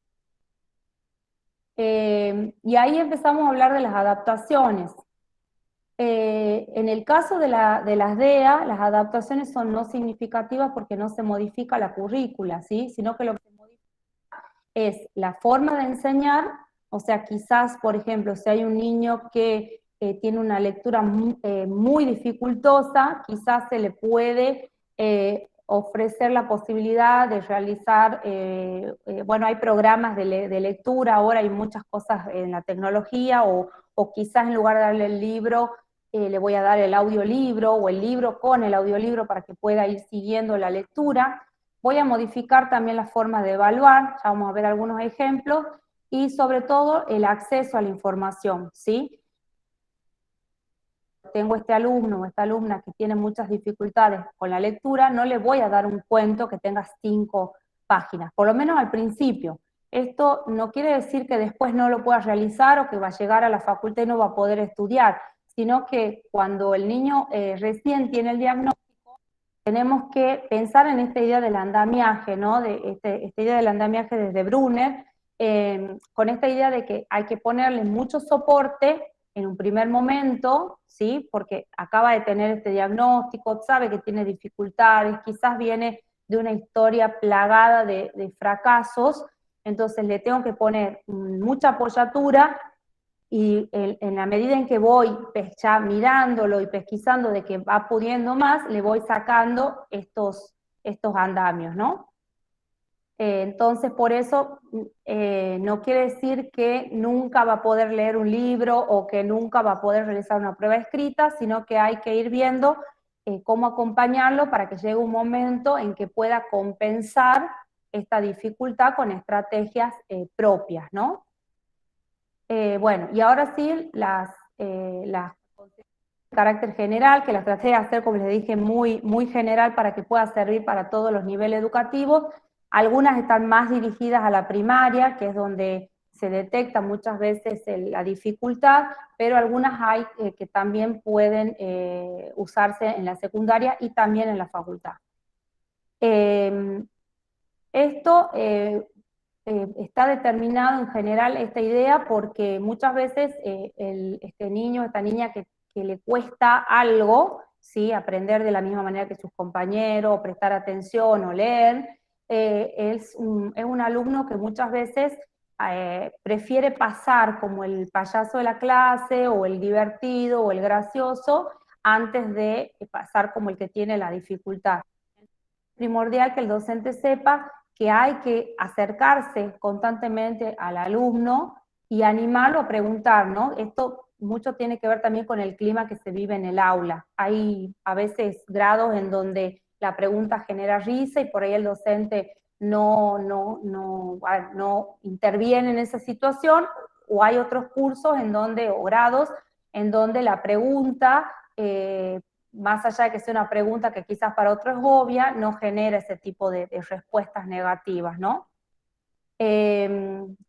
Y ahí empezamos a hablar de las adaptaciones. En el caso de las DEA, las adaptaciones son no significativas porque no se modifica la currícula, ¿sí? Sino que lo que se modifica es la forma de enseñar, o sea, quizás, por ejemplo, si hay un niño que tiene una lectura muy dificultosa, quizás se le puede ofrecer la posibilidad de realizar, bueno, hay programas de lectura, ahora hay muchas cosas en la tecnología, o quizás en lugar de darle el libro, le voy a dar el audiolibro o el libro con el audiolibro para que pueda ir siguiendo la lectura. Voy a modificar también la forma de evaluar, ya vamos a ver algunos ejemplos, y sobre todo el acceso a la información, ¿sí? Tengo este alumno o esta alumna que tiene muchas dificultades con la lectura, no le voy a dar un cuento que tenga 5 páginas, por lo menos al principio. Esto no quiere decir que después no lo pueda realizar o que va a llegar a la facultad y no va a poder estudiar, sino que cuando el niño recién tiene el diagnóstico, tenemos que pensar en esta idea del andamiaje, ¿no? Esta idea del andamiaje desde Brunner, con esta idea de que hay que ponerle mucho soporte en un primer momento, ¿sí? Porque acaba de tener este diagnóstico, sabe que tiene dificultades, quizás viene de una historia plagada de fracasos, entonces le tengo que poner mucha apoyatura y en la medida en que voy ya mirándolo y pesquisando de que va pudiendo más, le voy sacando estos andamios, ¿no? Entonces, por eso no quiere decir que nunca va a poder leer un libro o que nunca va a poder realizar una prueba escrita, sino que hay que ir viendo cómo acompañarlo para que llegue un momento en que pueda compensar esta dificultad con estrategias propias, ¿no? Bueno, y ahora sí, las de carácter general, que las traté de hacer, como les dije, muy general para que pueda servir para todos los niveles educativos. Algunas están más dirigidas a la primaria, que es donde se detecta muchas veces la dificultad, pero algunas hay que también pueden usarse en la secundaria y también en la facultad. Esto está determinado en general, esta idea, porque muchas veces este niño, esta niña que le cuesta algo, ¿sí? Aprender de la misma manera que sus compañeros, o prestar atención o leer, es un alumno que muchas veces prefiere pasar como el payaso de la clase, o el divertido, o el gracioso, antes de pasar como el que tiene la dificultad. Es primordial que el docente sepa que hay que acercarse constantemente al alumno y animarlo a preguntar, ¿no? Esto mucho tiene que ver también con el clima que se vive en el aula. Hay a veces grados en donde la pregunta genera risa y por ahí el docente no interviene en esa situación, o hay otros cursos en donde, o grados, en donde la pregunta, más allá de que sea una pregunta que quizás para otro es obvia, no genera ese tipo de respuestas negativas, ¿no?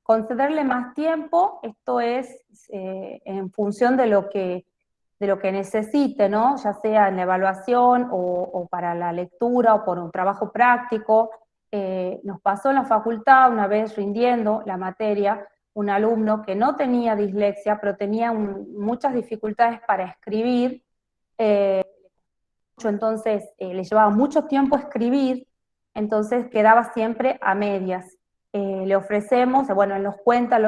Concederle más tiempo, esto es en función de lo que necesite, ¿no? Ya sea en la evaluación o para la lectura o por un trabajo práctico. Nos pasó en la facultad una vez rindiendo la materia un alumno que no tenía dislexia, pero tenía muchas dificultades para escribir, entonces le llevaba mucho tiempo escribir, entonces quedaba siempre a medias. Le ofrecemos, bueno, él nos cuenta,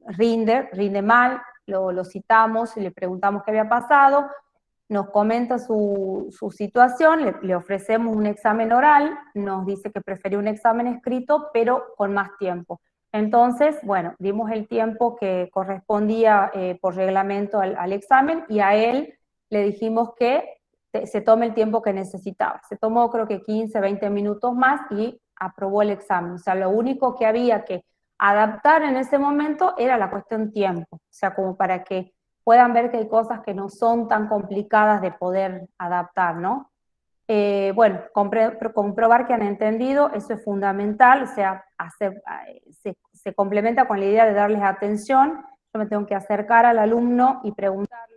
rinde mal, lo citamos y le preguntamos qué había pasado, nos comenta su situación, le ofrecemos un examen oral, nos dice que prefería un examen escrito, pero con más tiempo. Entonces, bueno, dimos el tiempo que correspondía por reglamento al examen, y a él le dijimos que se tome el tiempo que necesitaba. Se tomó creo que 15, 20 minutos más y aprobó el examen. O sea, lo único que había que adaptar en ese momento era la cuestión tiempo. O sea, como para que puedan ver que hay cosas que no son tan complicadas de poder adaptar, ¿no? Bueno, comprobar que han entendido, eso es fundamental, o sea, se complementa con la idea de darles atención. Yo me tengo que acercar al alumno y preguntarle.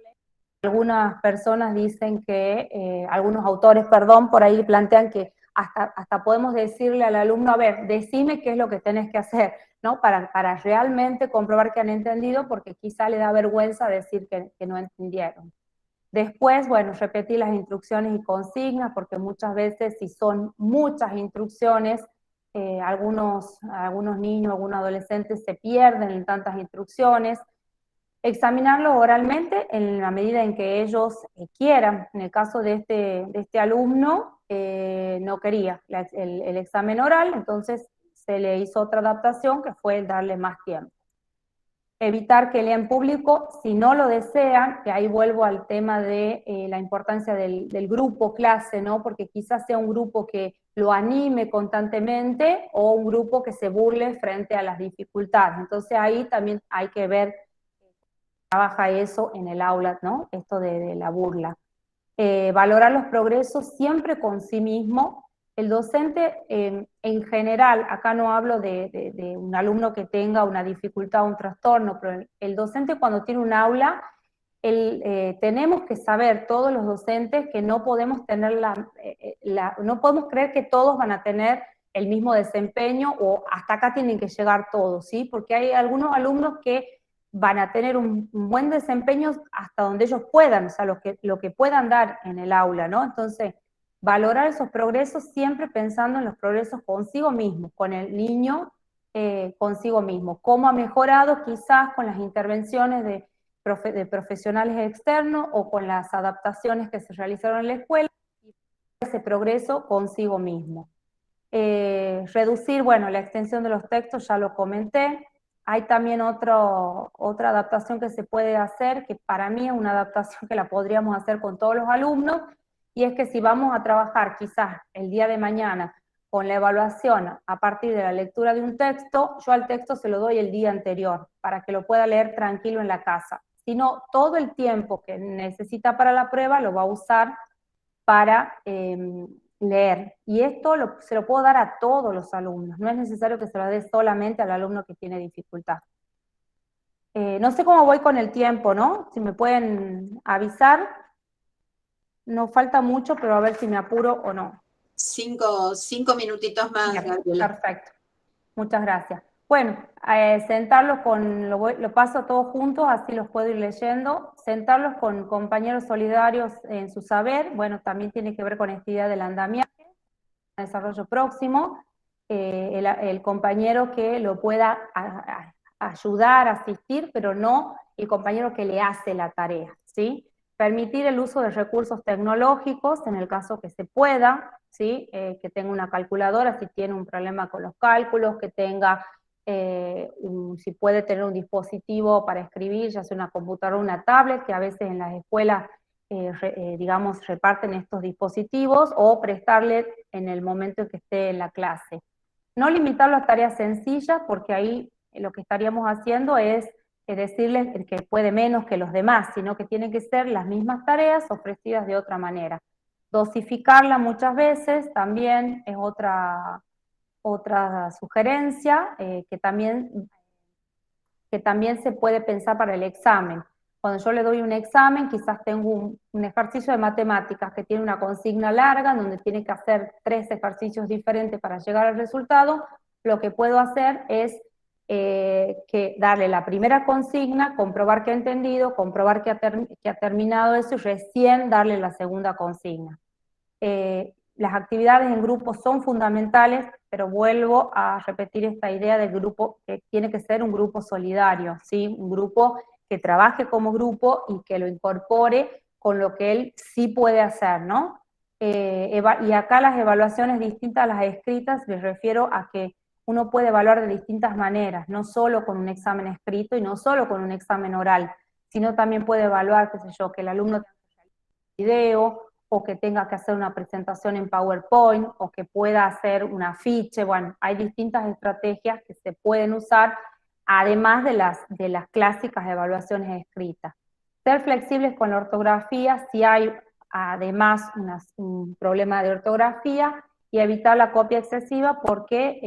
Algunas personas dicen que, algunos autores, perdón, por ahí plantean que hasta podemos decirle al alumno, a ver, decime qué es lo que tenés que hacer, ¿no? Para realmente comprobar que han entendido, porque quizá le da vergüenza decir que no entendieron. Después, bueno, repetir las instrucciones y consignas, porque muchas veces, si son muchas instrucciones, algunos niños, algunos adolescentes se pierden en tantas instrucciones. Examinarlo oralmente en la medida en que ellos quieran. En el caso de este alumno, no quería el examen oral, entonces se le hizo otra adaptación, que fue darle más tiempo. Evitar que lea en público si no lo desean, que ahí vuelvo al tema de la importancia del grupo clase, ¿no? Porque quizás sea un grupo que lo anime constantemente, o un grupo que se burle frente a las dificultades. Entonces ahí también hay que ver trabaja eso en el aula, ¿no? Esto de la burla. Valorar los progresos siempre con sí mismo. El docente, en general, acá no hablo de un alumno que tenga una dificultad o un trastorno, pero el docente, cuando tiene un aula, tenemos que saber, todos los docentes, que no podemos tener no podemos creer que todos van a tener el mismo desempeño o hasta acá tienen que llegar todos, ¿sí? Porque hay algunos alumnos que van a tener un buen desempeño hasta donde ellos puedan, o sea, lo que puedan dar en el aula, ¿no? Entonces, valorar esos progresos siempre pensando en los progresos consigo mismo, con el niño consigo mismo. Cómo ha mejorado quizás con las intervenciones de profesionales externos o con las adaptaciones que se realizaron en la escuela, y ese progreso consigo mismo. Reducir, bueno, la extensión de los textos, ya lo comenté. Hay también otra adaptación que se puede hacer, que para mí es una adaptación que la podríamos hacer con todos los alumnos, y es que si vamos a trabajar quizás el día de mañana con la evaluación a partir de la lectura de un texto, yo al texto se lo doy el día anterior, para que lo pueda leer tranquilo en la casa. Si no, todo el tiempo que necesita para la prueba lo va a usar para leer. Y esto se lo puedo dar a todos los alumnos, no es necesario que se lo dé solamente al alumno que tiene dificultad. No sé cómo voy con el tiempo, ¿no? Si me pueden avisar. No falta mucho, pero a ver si me apuro o no. 5 minutitos más, Bien, Gabriela. perfecto. Muchas gracias. Bueno, sentarlos lo paso todos juntos, así los puedo ir leyendo. Sentarlos con compañeros solidarios en su saber, bueno, también tiene que ver con esta idea del andamiaje, desarrollo próximo, el compañero que lo pueda ayudar, asistir, pero no el compañero que le hace la tarea, ¿sí? Permitir el uso de recursos tecnológicos, en el caso que se pueda, ¿sí? Que tenga una calculadora si tiene un problema con los cálculos, que tenga, si puede tener un dispositivo para escribir, ya sea una computadora o una tablet, que a veces en las escuelas, digamos, reparten estos dispositivos, o prestarle en el momento en que esté en la clase. No limitarlo a tareas sencillas, porque ahí lo que estaríamos haciendo es decirles que puede menos que los demás, sino que tienen que ser las mismas tareas ofrecidas de otra manera. Dosificarla muchas veces también es otra sugerencia que también se puede pensar para el examen. Cuando yo le doy un examen, quizás tengo un ejercicio de matemáticas que tiene una consigna larga, donde tiene que hacer 3 ejercicios diferentes para llegar al resultado. Lo que puedo hacer es que darle la primera consigna, comprobar que ha entendido, comprobar que ha terminado eso, y recién darle la segunda consigna. Las actividades en grupo son fundamentales, pero vuelvo a repetir esta idea del grupo, que tiene que ser un grupo solidario, ¿sí? Un grupo que trabaje como grupo y que lo incorpore con lo que él sí puede hacer, ¿no? Y acá las evaluaciones distintas a las escritas, me refiero a que uno puede evaluar de distintas maneras, no solo con un examen escrito y no solo con un examen oral, sino también puede evaluar, qué sé yo, que el alumno tenga que realizar un video, o que tenga que hacer una presentación en PowerPoint, o que pueda hacer un afiche. Bueno, hay distintas estrategias que se pueden usar, además de las clásicas evaluaciones escritas. Ser flexibles con la ortografía, si hay además un problema de ortografía, y evitar la copia excesiva, porque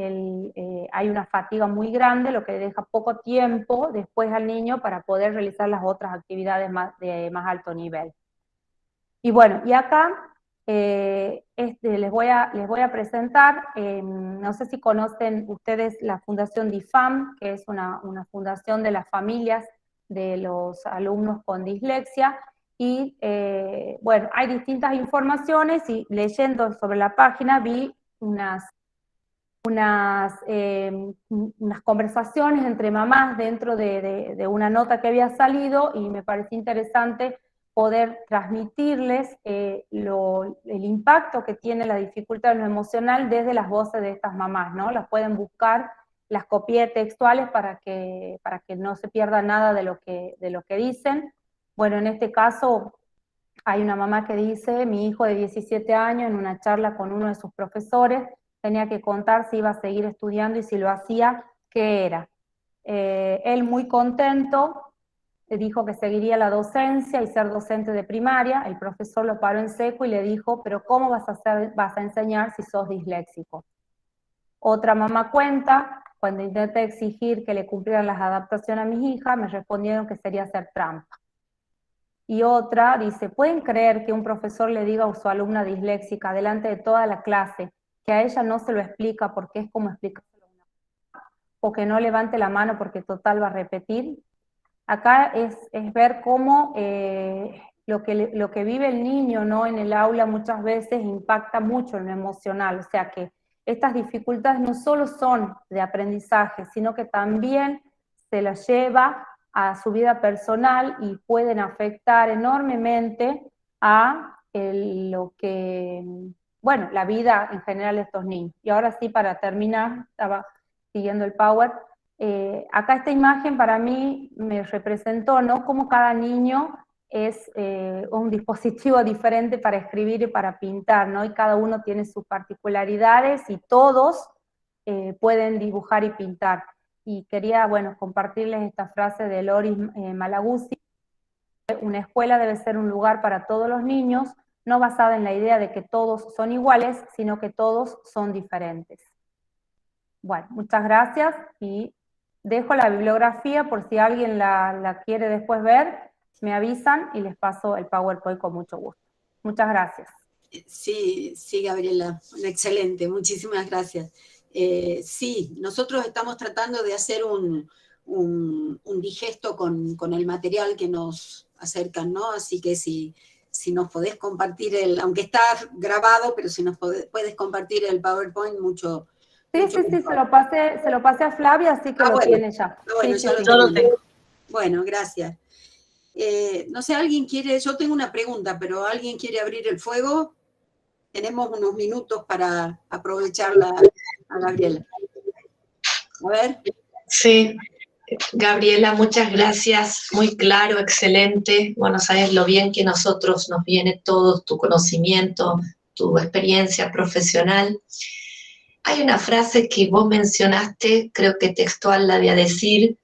hay una fatiga muy grande, lo que deja poco tiempo después al niño para poder realizar las otras actividades de más alto nivel. Y bueno, y acá les voy a presentar, no sé si conocen ustedes la Fundación DIFAM, que es una fundación de las familias de los alumnos con dislexia, y bueno, hay distintas informaciones, y leyendo sobre la página vi unas conversaciones entre mamás dentro de una nota que había salido, y me pareció interesante poder transmitirles el impacto que tiene la dificultad en lo emocional desde las voces de estas mamás, ¿no? Las pueden buscar, las copié textuales para que no se pierda nada de lo que dicen. Bueno, en este caso hay una mamá que dice: mi hijo de 17 años, en una charla con uno de sus profesores, tenía que contar si iba a seguir estudiando, y si lo hacía, ¿qué era? Él, muy contento, dijo que seguiría la docencia y ser docente de primaria. El profesor lo paró en seco y le dijo: pero ¿cómo vas a enseñar si sos disléxico? Otra mamá cuenta: cuando intenté exigir que le cumplieran las adaptaciones a mis hijas, me respondieron que sería hacer trampa. Y otra dice: ¿pueden creer que un profesor le diga a su alumna disléxica delante de toda la clase que a ella no se lo explica porque es como explicárselo a una persona, o que no levante la mano porque total va a repetir. Acá es ver cómo lo que vive el niño, ¿no?, en el aula muchas veces impacta mucho en lo emocional, o sea que estas dificultades no solo son de aprendizaje, sino que también se las lleva a su vida personal y pueden afectar enormemente a la vida en general de estos niños. Y ahora sí, para terminar, estaba siguiendo el Power, acá esta imagen para mí me representó, ¿no?, cómo cada niño es un dispositivo diferente para escribir y para pintar, ¿no? Y cada uno tiene sus particularidades y todos pueden dibujar y pintar. Y quería, bueno, compartirles esta frase de Loris Malaguzzi: una escuela debe ser un lugar para todos los niños, no basada en la idea de que todos son iguales, sino que todos son diferentes. Bueno, muchas gracias y dejo la bibliografía por si alguien la quiere después ver, me avisan y les paso el PowerPoint con mucho gusto. Muchas gracias. Sí, sí, Gabriela, excelente, muchísimas gracias. Sí, nosotros estamos tratando de hacer un digesto con el material que nos acercan, ¿no? Así que si nos podés compartir aunque está grabado, pero si nos puedes compartir el PowerPoint, mucho. Sí, se lo pasé a Flavia, así que lo bueno, tiene ya. Bueno, sí, ya sí, Yo lo sí. tengo. Bueno, gracias. No sé, ¿alguien quiere? Yo tengo una pregunta, pero ¿alguien quiere abrir el fuego? Tenemos unos minutos para aprovecharla a Gabriela. A ver. Sí, Gabriela, muchas gracias, muy claro, excelente. Bueno, sabes lo bien que nosotros nos viene todo tu conocimiento, tu experiencia profesional. Hay una frase que vos mencionaste, creo que textual la de a decir,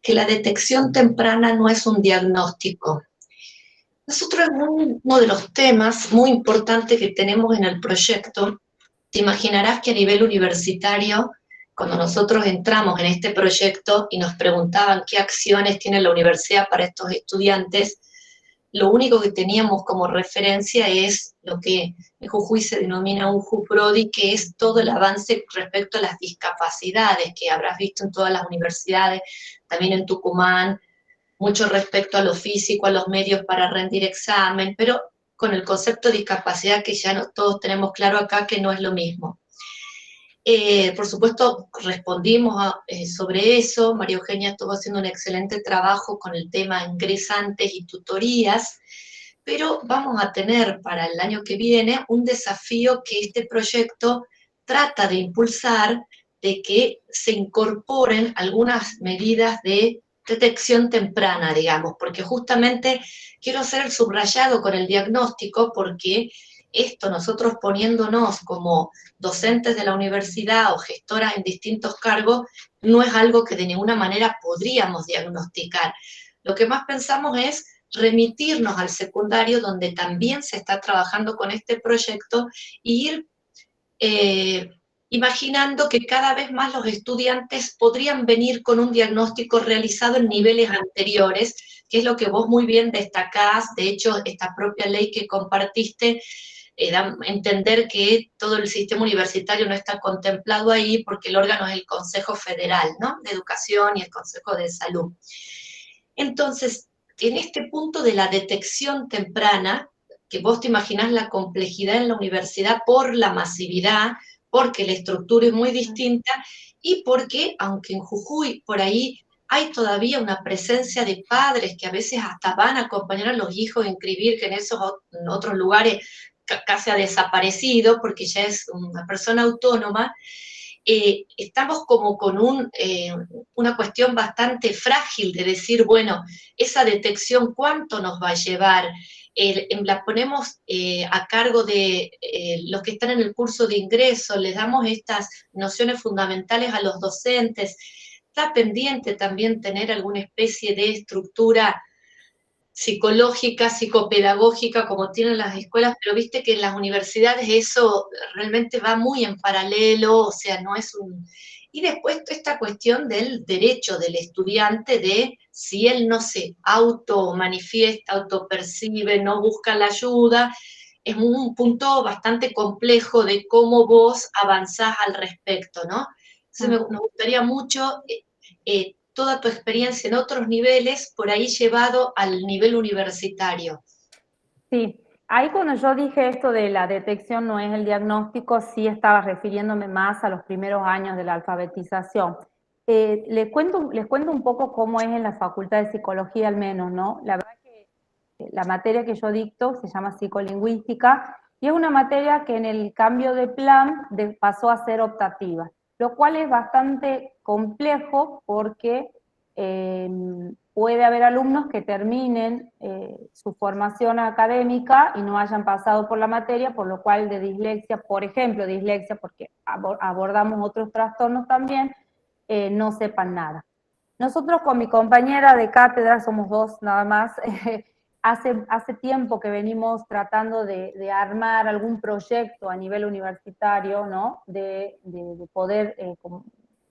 que la detección temprana no es un diagnóstico. Nosotros es uno de los temas muy importantes que tenemos en el proyecto. Te imaginarás que a nivel universitario, cuando nosotros entramos en este proyecto y nos preguntaban qué acciones tiene la universidad para estos estudiantes, lo único que teníamos como referencia es lo que en Jujuy se denomina un JUPRODI, que es todo el avance respecto a las discapacidades que habrás visto en todas las universidades, también en Tucumán, mucho respecto a lo físico, a los medios para rendir examen, pero con el concepto de discapacidad que ya todos tenemos claro acá que no es lo mismo. Por supuesto, respondimos sobre eso. María Eugenia estuvo haciendo un excelente trabajo con el tema ingresantes y tutorías, pero vamos a tener para el año que viene un desafío que este proyecto trata de impulsar, de que se incorporen algunas medidas de detección temprana, digamos, porque justamente quiero hacer el subrayado con el diagnóstico, porque esto nosotros poniéndonos como docentes de la universidad o gestoras en distintos cargos, no es algo que de ninguna manera podríamos diagnosticar. Lo que más pensamos es remitirnos al secundario, donde también se está trabajando con este proyecto, y ir imaginando que cada vez más los estudiantes podrían venir con un diagnóstico realizado en niveles anteriores, que es lo que vos muy bien destacás. De hecho, esta propia ley que compartiste da a entender que todo el sistema universitario no está contemplado ahí, porque el órgano es el Consejo Federal, ¿no?, de Educación, y el Consejo de Salud. Entonces, en este punto de la detección temprana, que vos te imaginás la complejidad en la universidad por la masividad, porque la estructura es muy distinta, y porque, aunque en Jujuy por ahí hay todavía una presencia de padres que a veces hasta van a acompañar a los hijos a inscribir, que en otros lugares casi ha desaparecido porque ya es una persona autónoma, estamos como con una cuestión bastante frágil de decir, bueno, esa detección, ¿cuánto nos va a llevar? La ponemos a cargo de los que están en el curso de ingreso, les damos estas nociones fundamentales a los docentes. Está pendiente también tener alguna especie de estructura psicológica, psicopedagógica, como tienen las escuelas, pero viste que en las universidades eso realmente va muy en paralelo, o sea, no es un... Y después esta cuestión del derecho del estudiante de si él no se automanifiesta, autopercibe, no busca la ayuda, es un punto bastante complejo de cómo vos avanzás al respecto, ¿no? Entonces nos gustaría mucho toda tu experiencia en otros niveles, por ahí llevado al nivel universitario. Sí, ahí cuando yo dije esto de la detección no es el diagnóstico, sí estaba refiriéndome más a los primeros años de la alfabetización. Les cuento un poco cómo es en la Facultad de Psicología al menos, ¿no? La verdad que la materia que yo dicto se llama psicolingüística y es una materia que en el cambio de plan pasó a ser optativa, lo cual es bastante complejo porque puede haber alumnos que terminen su formación académica y no hayan pasado por la materia, por lo cual de dislexia, por ejemplo, dislexia, porque abordamos otros trastornos también, no sepan nada. Nosotros con mi compañera de cátedra, somos dos nada más, hace tiempo que venimos tratando de armar algún proyecto a nivel universitario, ¿no? De poder,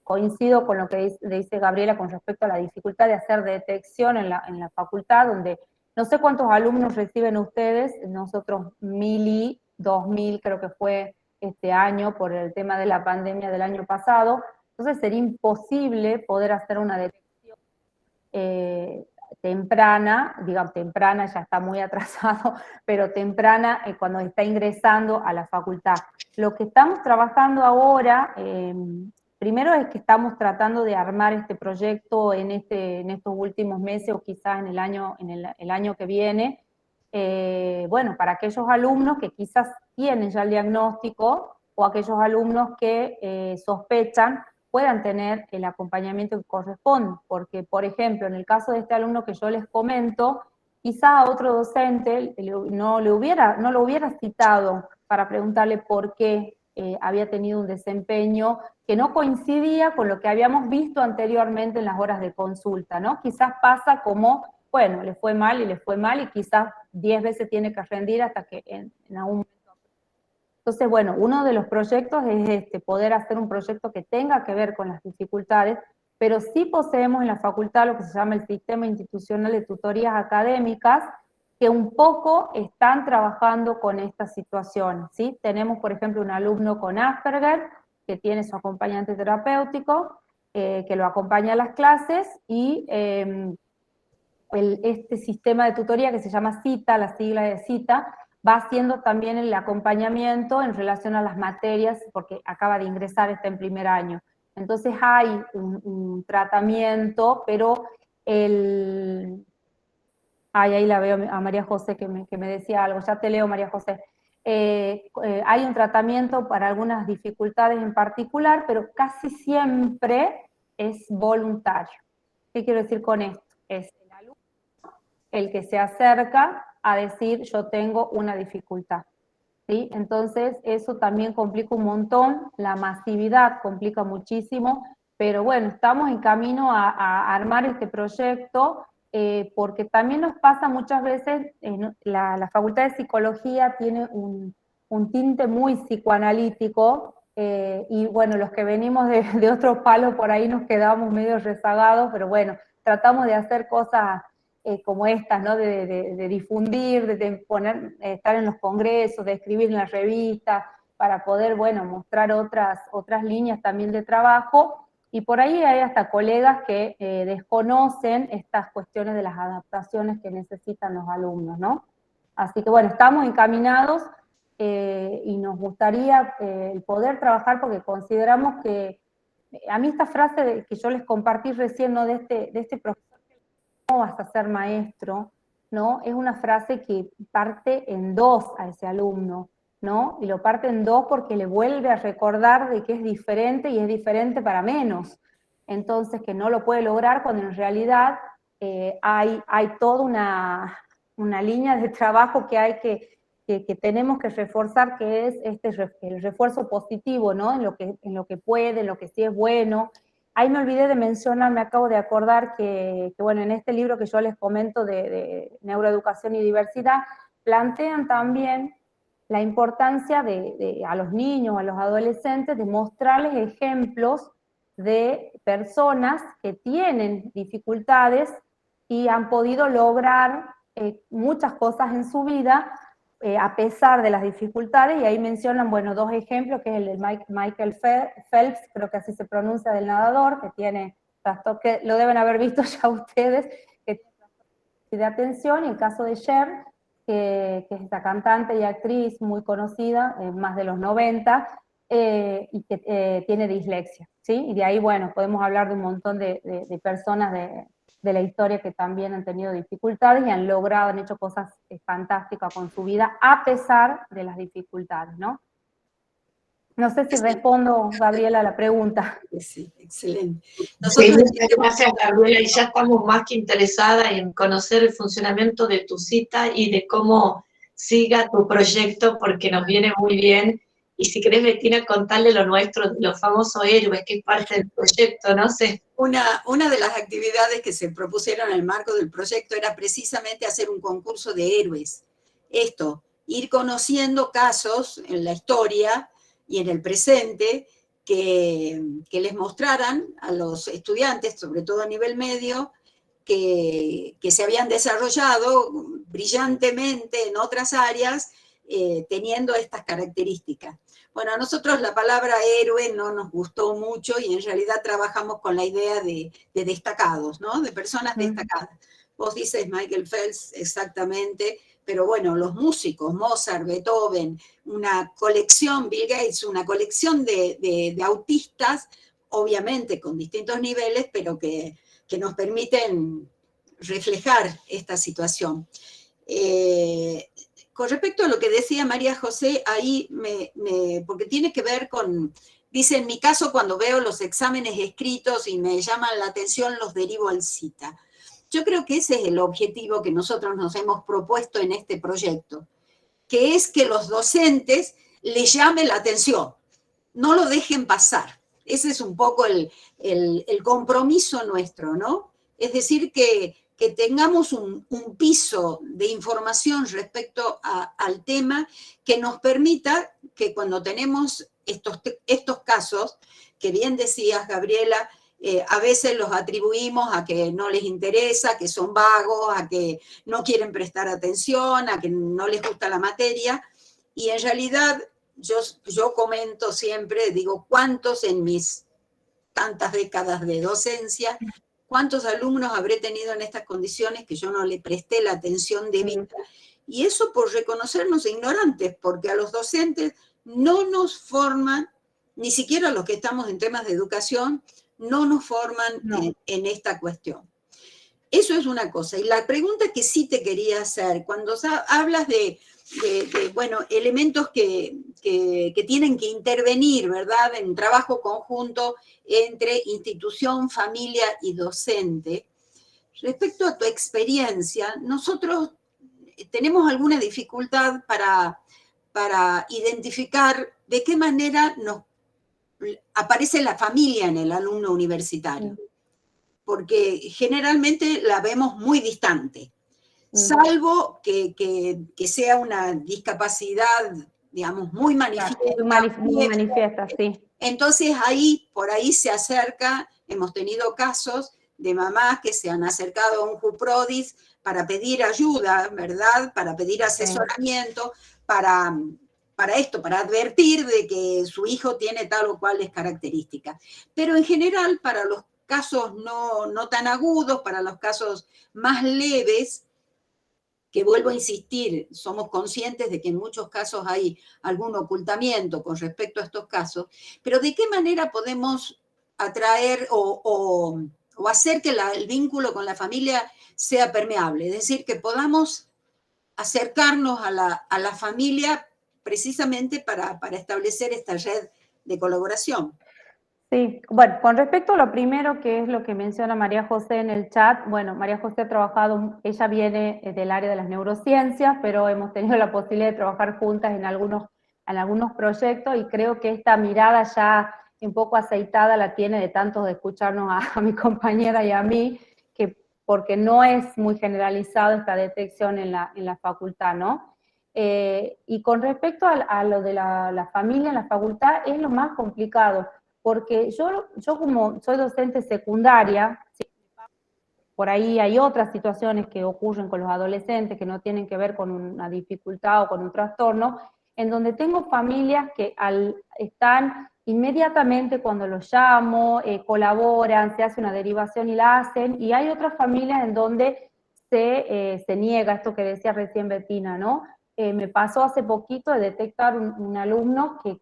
coincido con lo que dice Gabriela con respecto a la dificultad de hacer detección en la facultad, donde no sé cuántos alumnos reciben ustedes, nosotros 1000 y 2000 creo que fue este año por el tema de la pandemia del año pasado. Entonces sería imposible poder hacer una detección temprana, digamos temprana, ya está muy atrasado, pero temprana cuando está ingresando a la facultad. Lo que estamos trabajando ahora, primero es que estamos tratando de armar este proyecto en estos últimos meses o quizás en el año que viene, bueno, para aquellos alumnos que quizás tienen ya el diagnóstico o aquellos alumnos que sospechan puedan tener el acompañamiento que corresponde, porque, por ejemplo, en el caso de este alumno que yo les comento, quizá a otro docente no lo hubiera citado para preguntarle por qué había tenido un desempeño que no coincidía con lo que habíamos visto anteriormente en las horas de consulta, ¿no? Quizás pasa como, bueno, le fue mal y quizás 10 veces tiene que rendir hasta que en algún momento. Entonces, bueno, uno de los proyectos es poder hacer un proyecto que tenga que ver con las dificultades, pero sí poseemos en la facultad lo que se llama el Sistema Institucional de Tutorías Académicas, que un poco están trabajando con estas situaciones, ¿sí? Tenemos, por ejemplo, un alumno con Asperger, que tiene su acompañante terapéutico, que lo acompaña a las clases, y este sistema de tutoría que se llama CITA, la sigla de CITA, va haciendo también el acompañamiento en relación a las materias, porque acaba de ingresar, está en primer año. Entonces hay un tratamiento, pero ahí la veo a María José que me decía algo, ya te leo María José. Hay un tratamiento para algunas dificultades en particular, pero casi siempre es voluntario. ¿Qué quiero decir con esto? Es el alumno el que se acerca a decir yo tengo una dificultad, ¿sí? Entonces eso también complica un montón, la masividad complica muchísimo, pero bueno, estamos en camino a armar este proyecto, porque también nos pasa muchas veces, la Facultad de Psicología tiene un tinte muy psicoanalítico, y bueno, los que venimos de otros palos por ahí nos quedamos medio rezagados, pero bueno, tratamos de hacer cosas como estas, ¿no? De difundir, de estar en los congresos, de escribir en las revistas, para poder, bueno, mostrar otras líneas también de trabajo, y por ahí hay hasta colegas que desconocen estas cuestiones de las adaptaciones que necesitan los alumnos, ¿no? Así que bueno, estamos encaminados y nos gustaría el poder trabajar porque consideramos que, a mí esta frase que yo les compartí recién, ¿no? de este profesor, ¿cómo vas a ser maestro? ¿No? Es una frase que parte en dos a ese alumno, ¿no? Y lo parte en dos porque le vuelve a recordar de que es diferente y es diferente para menos. Entonces, que no lo puede lograr cuando en realidad hay toda una línea de trabajo que tenemos que reforzar, que es el refuerzo positivo, ¿no? En lo que puede, en lo que sí es bueno. Ahí me olvidé de mencionar, me acabo de acordar que bueno, en este libro que yo les comento de neuroeducación y diversidad, plantean también la importancia a los niños, a los adolescentes, de mostrarles ejemplos de personas que tienen dificultades y han podido lograr muchas cosas en su vida, a pesar de las dificultades, y ahí mencionan, bueno, dos ejemplos, que es el de Michael Phelps, creo que así se pronuncia, del nadador, que tiene trastorno, que lo deben haber visto ya ustedes, que tiene trastorno de atención, y el caso de Cher, que es esta cantante y actriz muy conocida, más de los 90, y que tiene dislexia, ¿sí? Y de ahí, bueno, podemos hablar de un montón de personas de la historia que también han tenido dificultades y han logrado, han hecho cosas fantásticas con su vida, a pesar de las dificultades, ¿no? No sé si respondo, Gabriela, a la pregunta. Sí, excelente. Sí, muchas gracias, Gabriela, y ya estamos más que interesadas en conocer el funcionamiento de tu cita y de cómo siga tu proyecto, porque nos viene muy bien. Y si querés, Bettina, contarle lo nuestro, los famosos héroes, que es parte del proyecto, no sé. Una de las actividades que se propusieron en el marco del proyecto era precisamente hacer un concurso de héroes. Esto, ir conociendo casos en la historia y en el presente que les mostraran a los estudiantes, sobre todo a nivel medio, que se habían desarrollado brillantemente en otras áreas, teniendo estas características. Bueno, a nosotros la palabra héroe no nos gustó mucho y en realidad trabajamos con la idea de destacados, ¿no? De personas destacadas. Vos dices Michael Phelps, exactamente, pero bueno, los músicos, Mozart, Beethoven, una colección, Bill Gates, una colección de autistas, obviamente con distintos niveles, pero que nos permiten reflejar esta situación. Con respecto a lo que decía María José, ahí porque tiene que ver con, dice, en mi caso cuando veo los exámenes escritos y me llaman la atención, los derivo al CITA. Yo creo que ese es el objetivo que nosotros nos hemos propuesto en este proyecto, que es que los docentes les llamen la atención, no lo dejen pasar. Ese es un poco el compromiso nuestro, ¿no? Es decir, que tengamos un piso de información respecto al tema que nos permita que cuando tenemos estos casos, que bien decías, Gabriela, a veces los atribuimos a que no les interesa, que son vagos, a que no quieren prestar atención, a que no les gusta la materia, y en realidad yo comento siempre, digo, ¿cuántos en mis tantas décadas de docencia, cuántos alumnos habré tenido en estas condiciones que yo no le presté la atención debida? Y eso por reconocernos ignorantes, porque a los docentes no nos forman, ni siquiera los que estamos en temas de educación, no nos forman en esta cuestión. Eso es una cosa. Y la pregunta que sí te quería hacer, cuando hablas de bueno, elementos que tienen que intervenir, ¿verdad?, en trabajo conjunto entre institución, familia y docente. Respecto a tu experiencia, nosotros tenemos alguna dificultad para identificar de qué manera nos aparece la familia en el alumno universitario, porque generalmente la vemos muy distante. Salvo que sea una discapacidad, digamos, muy manifiesta. Muy manifiesta, sí. Entonces por ahí se acerca, hemos tenido casos de mamás que se han acercado a un JUPRODIS para pedir ayuda, ¿verdad? Para pedir asesoramiento, para esto, para advertir de que su hijo tiene tal o cual características. Pero en general, para los casos no tan agudos, para los casos más leves, que vuelvo a insistir, somos conscientes de que en muchos casos hay algún ocultamiento con respecto a estos casos, pero ¿de qué manera podemos atraer o hacer que el vínculo con la familia sea permeable? Es decir, que podamos acercarnos a la familia precisamente para establecer esta red de colaboración. Sí, bueno, con respecto a lo primero, que es lo que menciona María José en el chat, bueno, María José ha trabajado, ella viene del área de las neurociencias, pero hemos tenido la posibilidad de trabajar juntas en algunos proyectos y creo que esta mirada ya un poco aceitada la tiene de tanto de escucharnos a mi compañera y a mí, porque no es muy generalizado esta detección en la facultad, ¿no? Y con respecto a lo de la familia en la facultad, es lo más complicado, porque yo como soy docente secundaria, por ahí hay otras situaciones que ocurren con los adolescentes que no tienen que ver con una dificultad o con un trastorno, en donde tengo familias que están inmediatamente cuando los llamo, colaboran, se hace una derivación y la hacen, y hay otras familias en donde se niega esto que decía recién Bettina, ¿no? Me pasó hace poquito de detectar un alumno que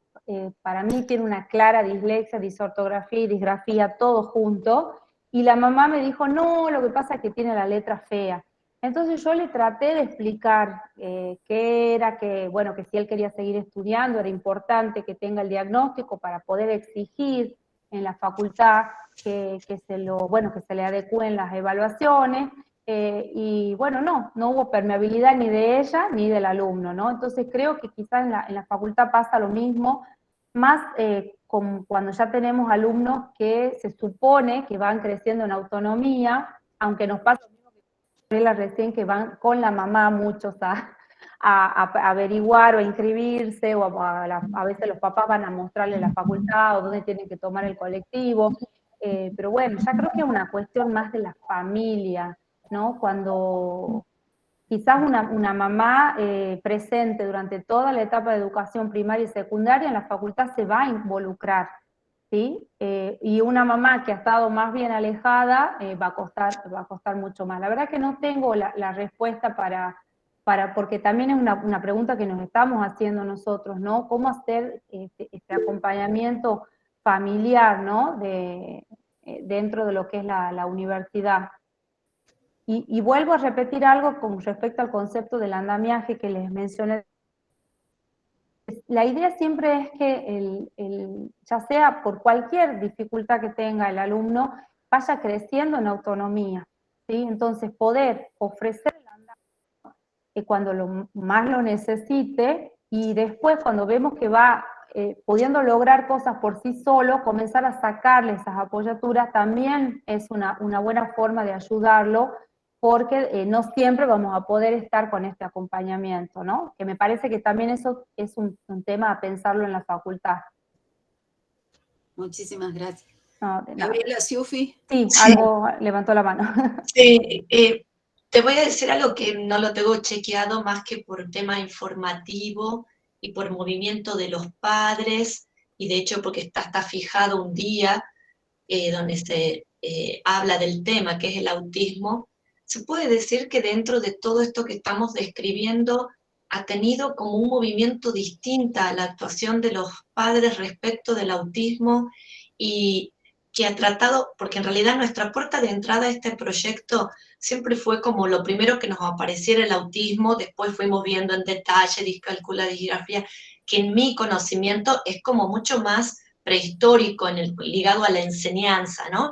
para mí tiene una clara dislexia, disortografía y disgrafía, todo junto, y la mamá me dijo, no, lo que pasa es que tiene la letra fea. Entonces yo le traté de explicar qué era, que bueno, que si él quería seguir estudiando era importante que tenga el diagnóstico para poder exigir en la facultad que se le adecúen las evaluaciones, y bueno, no hubo permeabilidad ni de ella ni del alumno, ¿no? Entonces creo que quizás en la facultad pasa lo mismo, más como cuando ya tenemos alumnos que se supone que van creciendo en autonomía, aunque nos pasa recién que van con la mamá muchos a averiguar o a inscribirse, o a veces los papás van a mostrarle la facultad o dónde tienen que tomar el colectivo, pero bueno, ya creo que es una cuestión más de la familia, ¿no? Cuando quizás una mamá presente durante toda la etapa de educación primaria y secundaria en la facultad se va a involucrar, ¿sí? Y una mamá que ha estado más bien alejada va a costar mucho más. La verdad que no tengo la respuesta porque también es una pregunta que nos estamos haciendo nosotros, ¿no? ¿Cómo hacer este acompañamiento familiar, ¿no? Dentro de lo que es la universidad. Y vuelvo a repetir algo con respecto al concepto del andamiaje que les mencioné. La idea siempre es que ya sea por cualquier dificultad que tenga el alumno, vaya creciendo en autonomía, ¿sí? Entonces poder ofrecer el andamiaje cuando más lo necesite, y después cuando vemos que va pudiendo lograr cosas por sí solo, comenzar a sacarle esas apoyaturas también es una buena forma de ayudarlo, porque no siempre vamos a poder estar con este acompañamiento, ¿no? Que me parece que también eso es un tema a pensarlo en la facultad. Muchísimas gracias. No, Gabriela Ciuffi. Sí, algo levantó la mano. Sí, te voy a decir algo que no lo tengo chequeado más que por tema informativo y por movimiento de los padres, y de hecho porque está fijado un día donde se habla del tema, que es el autismo. Se puede decir que dentro de todo esto que estamos describiendo ha tenido como un movimiento distinto a la actuación de los padres respecto del autismo, y que ha tratado, porque en realidad nuestra puerta de entrada a este proyecto siempre fue como lo primero que nos apareciera el autismo, después fuimos viendo en detalle discalculia, disgrafía, que en mi conocimiento es como mucho más prehistórico, ligado a la enseñanza, ¿no?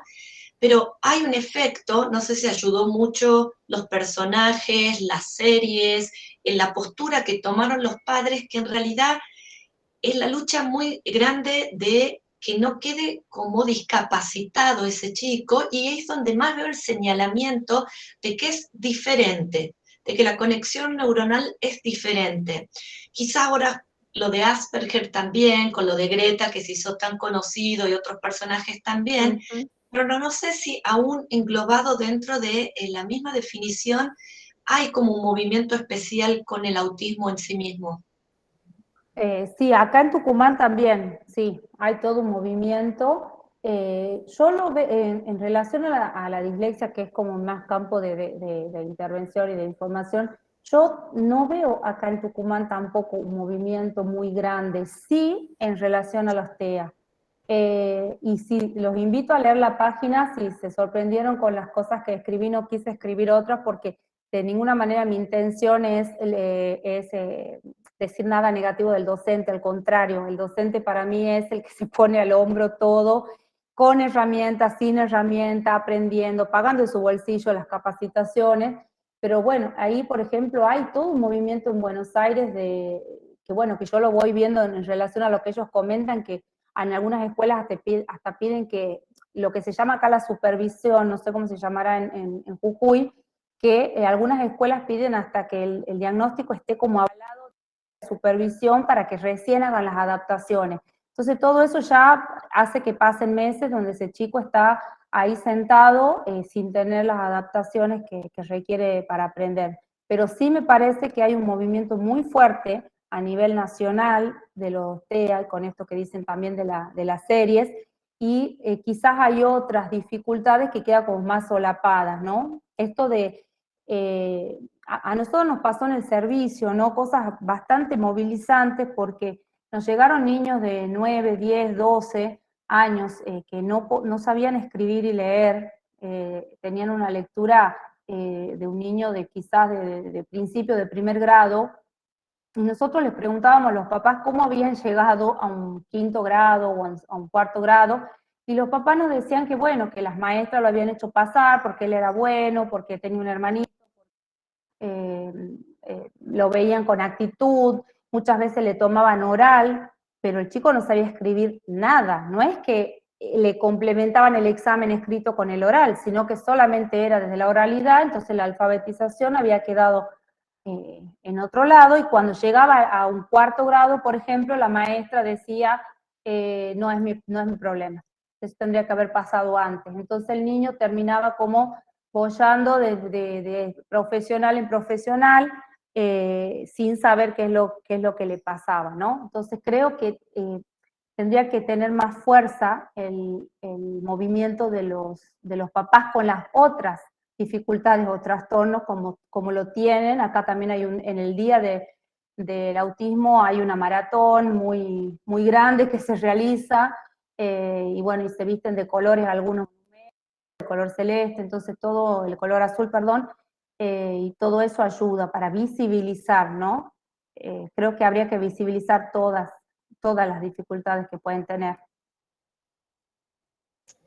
Pero hay un efecto, no sé si ayudó mucho los personajes, las series, en la postura que tomaron los padres, que en realidad es la lucha muy grande de que no quede como discapacitado ese chico, y es donde más veo el señalamiento de que es diferente, de que la conexión neuronal es diferente. Quizá ahora lo de Asperger también, con lo de Greta, que se hizo tan conocido, y otros personajes también, pero no sé si aún englobado dentro de la misma definición hay como un movimiento especial con el autismo en sí mismo. Sí, acá en Tucumán también, sí, hay todo un movimiento. Yo lo veo en relación a la dislexia, que es como más campo de intervención y de información, yo no veo acá en Tucumán tampoco un movimiento muy grande, sí en relación a los TEA. Y si los invito a leer la página, si se sorprendieron con las cosas que escribí, no quise escribir otras porque de ninguna manera mi intención es decir nada negativo del docente, al contrario, el docente para mí es el que se pone al hombro todo, con herramientas, sin herramientas, aprendiendo, pagando de su bolsillo las capacitaciones, pero bueno, ahí por ejemplo hay todo un movimiento en Buenos Aires que yo lo voy viendo en relación a lo que ellos comentan, que en algunas escuelas hasta piden que lo que se llama acá la supervisión, no sé cómo se llamará en Jujuy, que algunas escuelas piden hasta que el diagnóstico esté como avalado de supervisión para que recién hagan las adaptaciones. Entonces todo eso ya hace que pasen meses donde ese chico está ahí sentado sin tener las adaptaciones que requiere para aprender. Pero sí me parece que hay un movimiento muy fuerte a nivel nacional de los TEA, con esto que dicen también de las series, y quizás hay otras dificultades que quedan como más solapadas, ¿no? Esto de, a nosotros nos pasó en el servicio, ¿no? Cosas bastante movilizantes porque nos llegaron niños de 9, 10, 12 años que no sabían escribir y leer, tenían una lectura de un niño de quizás de principio de primer grado, y nosotros les preguntábamos a los papás cómo habían llegado a un quinto grado o a un cuarto grado, y los papás nos decían que bueno, que las maestras lo habían hecho pasar porque él era bueno, porque tenía un hermanito, lo veían con actitud, muchas veces le tomaban oral, pero el chico no sabía escribir nada, no es que le complementaban el examen escrito con el oral, sino que solamente era desde la oralidad, entonces la alfabetización había quedado en otro lado, y cuando llegaba a un cuarto grado, por ejemplo, la maestra decía, no es mi problema, eso tendría que haber pasado antes. Entonces el niño terminaba como boyando de profesional en profesional, sin saber qué es lo que le pasaba, ¿no? Entonces creo que tendría que tener más fuerza el movimiento de los papás con las otras dificultades o trastornos como lo tienen. Acá también hay en el día del autismo hay una maratón muy, muy grande que se realiza, y bueno, y se visten de colores algunos, de color celeste, entonces todo, el color azul, perdón, y todo eso ayuda para visibilizar, ¿no? Creo que habría que visibilizar todas las dificultades que pueden tener.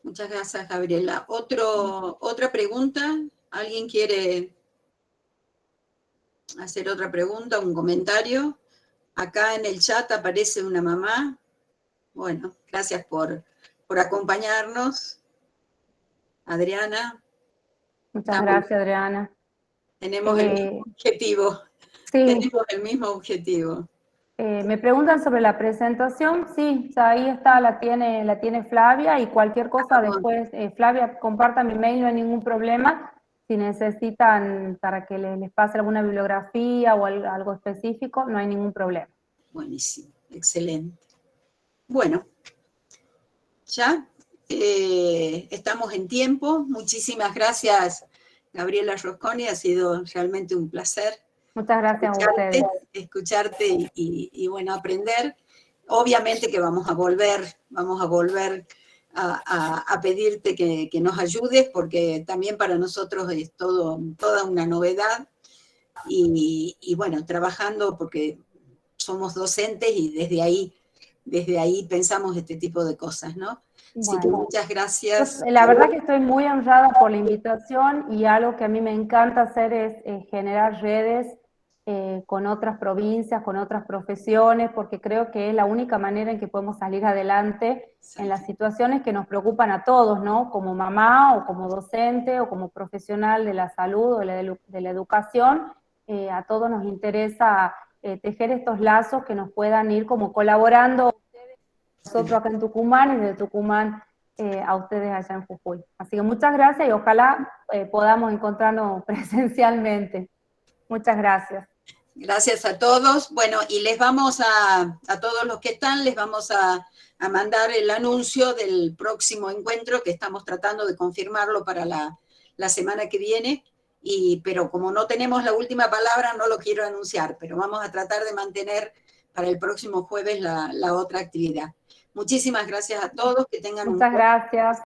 Muchas gracias, Gabriela. ¿Otra pregunta? ¿Alguien quiere hacer otra pregunta, un comentario? Acá en el chat aparece una mamá. Bueno, gracias por acompañarnos. Adriana. Muchas gracias, Adriana. Tenemos el mismo objetivo. Sí. Tenemos el mismo objetivo. Me preguntan sobre la presentación, sí, ahí está, la tiene Flavia, y cualquier cosa después, Flavia, comparta mi mail, no hay ningún problema. Si necesitan para que les pase alguna bibliografía o algo específico, no hay ningún problema. Buenísimo, excelente. Bueno, ya estamos en tiempo. Muchísimas gracias, Gabriela Rosconi, ha sido realmente un placer. Muchas gracias a ustedes. Escucharte y bueno, aprender. Obviamente que vamos a volver a pedirte que nos ayudes, porque también para nosotros es toda una novedad, y bueno, trabajando porque somos docentes y desde ahí pensamos este tipo de cosas, ¿no? Así que muchas gracias. La verdad que estoy muy honrada por la invitación, y algo que a mí me encanta hacer es generar redes con otras provincias, con otras profesiones, porque creo que es la única manera en que podemos salir adelante en las situaciones que nos preocupan a todos, ¿no? Como mamá, o como docente, o como profesional de la salud o de la educación, a todos nos interesa tejer estos lazos que nos puedan ir como colaborando nosotros acá en Tucumán, y desde Tucumán a ustedes allá en Jujuy. Así que muchas gracias, y ojalá podamos encontrarnos presencialmente. Muchas gracias. Gracias a todos. Bueno, y les vamos a todos los que están, les vamos a mandar el anuncio del próximo encuentro, que estamos tratando de confirmarlo para la semana que viene, pero como no tenemos la última palabra, no lo quiero anunciar, pero vamos a tratar de mantener para el próximo jueves la otra actividad. Muchísimas gracias a todos, que tengan Muchas gracias.